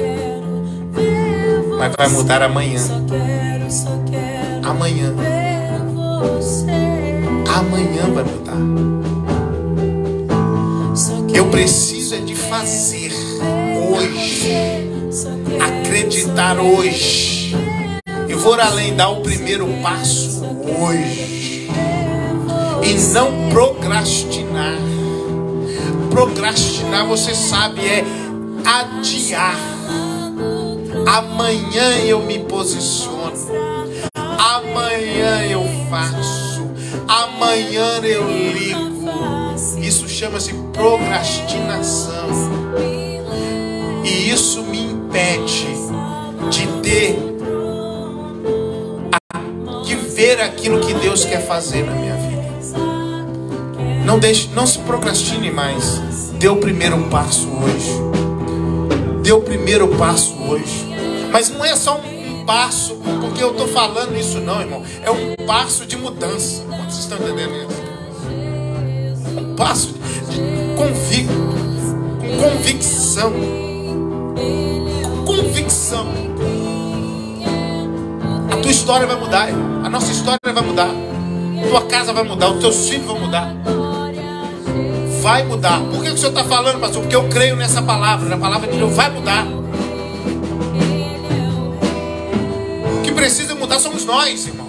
mas vai mudar amanhã. Amanhã vai mudar. Eu preciso é de fazer hoje, acreditar hoje, e vou além, dar o primeiro passo hoje, e não procrastinar. Procrastinar, você sabe, é adiar. Amanhã eu me posiciono, amanhã eu faço, amanhã eu ligo. Isso chama-se procrastinação. E isso me impede de ver aquilo que Deus quer fazer na minha vida. Não se procrastine mais. Dê o primeiro passo hoje. Dê o primeiro passo hoje. Mas não é só um passo, porque eu estou falando isso não, irmão. É um passo de mudança. Vocês estão entendendo isso? Um passo com convicção. Convicção. A tua história vai mudar, irmão. A nossa história vai mudar. Tua casa vai mudar. Os teus filhos vão mudar. Vai mudar. Por que o senhor está falando, pastor? Porque eu creio nessa palavra. Na palavra de Deus vai mudar. O que precisa mudar somos nós, irmãos.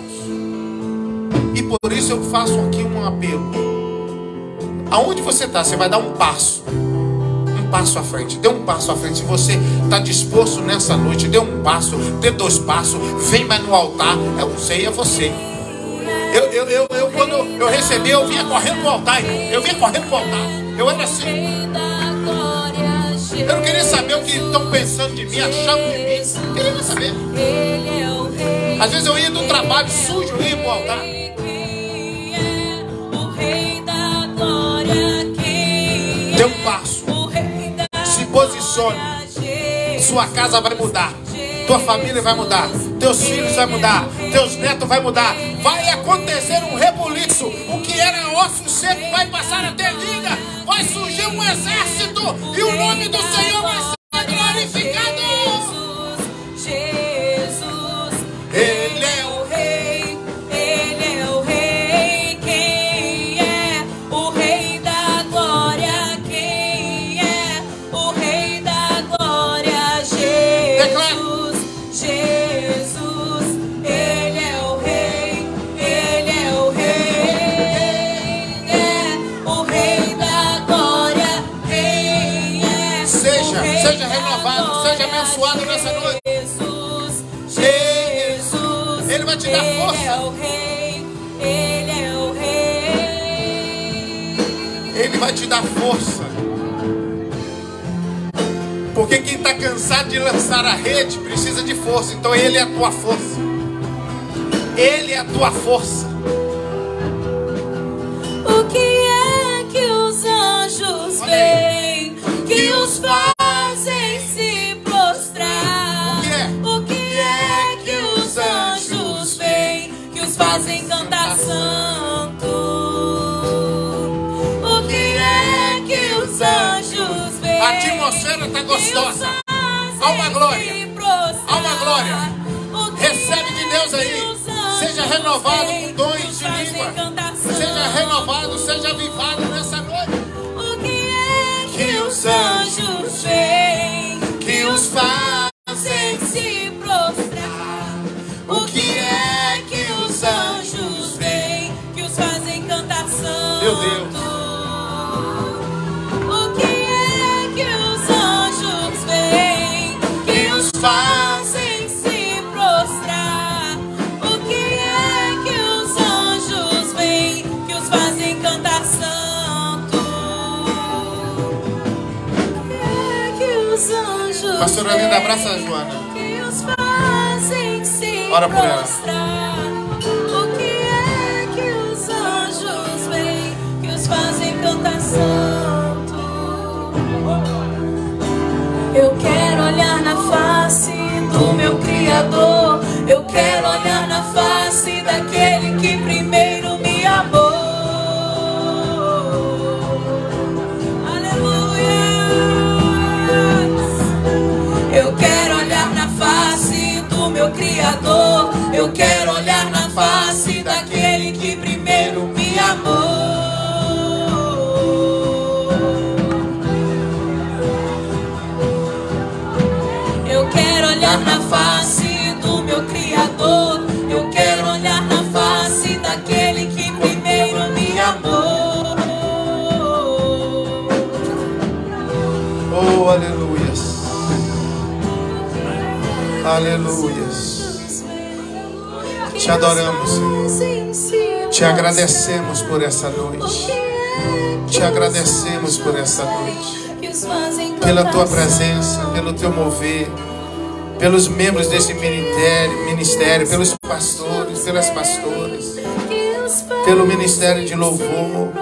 E por isso eu faço aqui um apelo. Aonde você está, você vai dar um passo. Um passo à frente. Dê um passo à frente. Se você está disposto nessa noite, dê um passo, dê 2 passos. Vem mais no altar. Eu não sei, é você. Quando eu recebi, eu vinha correndo pro altar, irmão. Eu vinha correndo pro altar. Eu era assim. Eu não queria saber o que estão pensando de mim, achando de mim. Não queria saber. Às vezes eu ia do trabalho sujo, eu ia pro altar. Dê um passo. Se posicione. Sua casa vai mudar. Tua família vai mudar. Teus filhos vai mudar. Teus netos vai mudar. Vai acontecer um rebuliço. O que era osso seco vai passar a ter vida. Vai surgir um exército. E o nome do Senhor vai ser glorificado. Jesus, Ele é o Rei. Ele é o Rei. Quem é o Rei da glória? Quem é o Rei da glória? Jesus, Jesus, Ele é o Rei. Ele é o Rei. É o Rei da glória. Quem é? Seja renovado, seja abençoado nessa noite. Jesus, Ele vai te dar força. Ele é o Rei. Ele é o Rei. Ele vai te dar força. Porque quem está cansado de lançar a rede precisa de força. Então Ele é a tua força. Ele é a tua força. O que é que os anjos veem, que os fazem se prostrar? O que é que os anjos veem, que os fazem cantar santo? O que é que os anjos veem? A atmosfera está gostosa. Há uma glória. Há uma glória. Recebe de Deus aí. Seja renovado com dons de língua. Seja renovado, seja avivado nessa noite. O que é que os anjos veem, que os faz anjos vêm, que os fazem cantar santo. Meu Deus. O que é que os anjos vêm, que os fazem se prostrar? O que é que os anjos vêm, que os fazem cantar santo? O que é que os anjos Pastora Linda, abraça a Joana. que os fazem se Ora por ela. prostrar? O que é que os anjos vêm, que os fazem cantar santo? Eu quero olhar na face do meu Criador. Eu quero olhar na face daquele que primeiro me amou. Aleluia. Eu quero olhar na face do meu Criador. Eu quero olhar na face daquele que primeiro me amou. Eu quero olhar na face do meu Criador. Eu quero olhar na face daquele que primeiro me amou. Oh, aleluias. Aleluias. Te adoramos, Senhor. Te agradecemos por essa noite. Te agradecemos por essa noite. Pela tua presença, pelo teu mover, pelos membros desse ministério, pelos pastores, pelas pastoras, pelo ministério de louvor.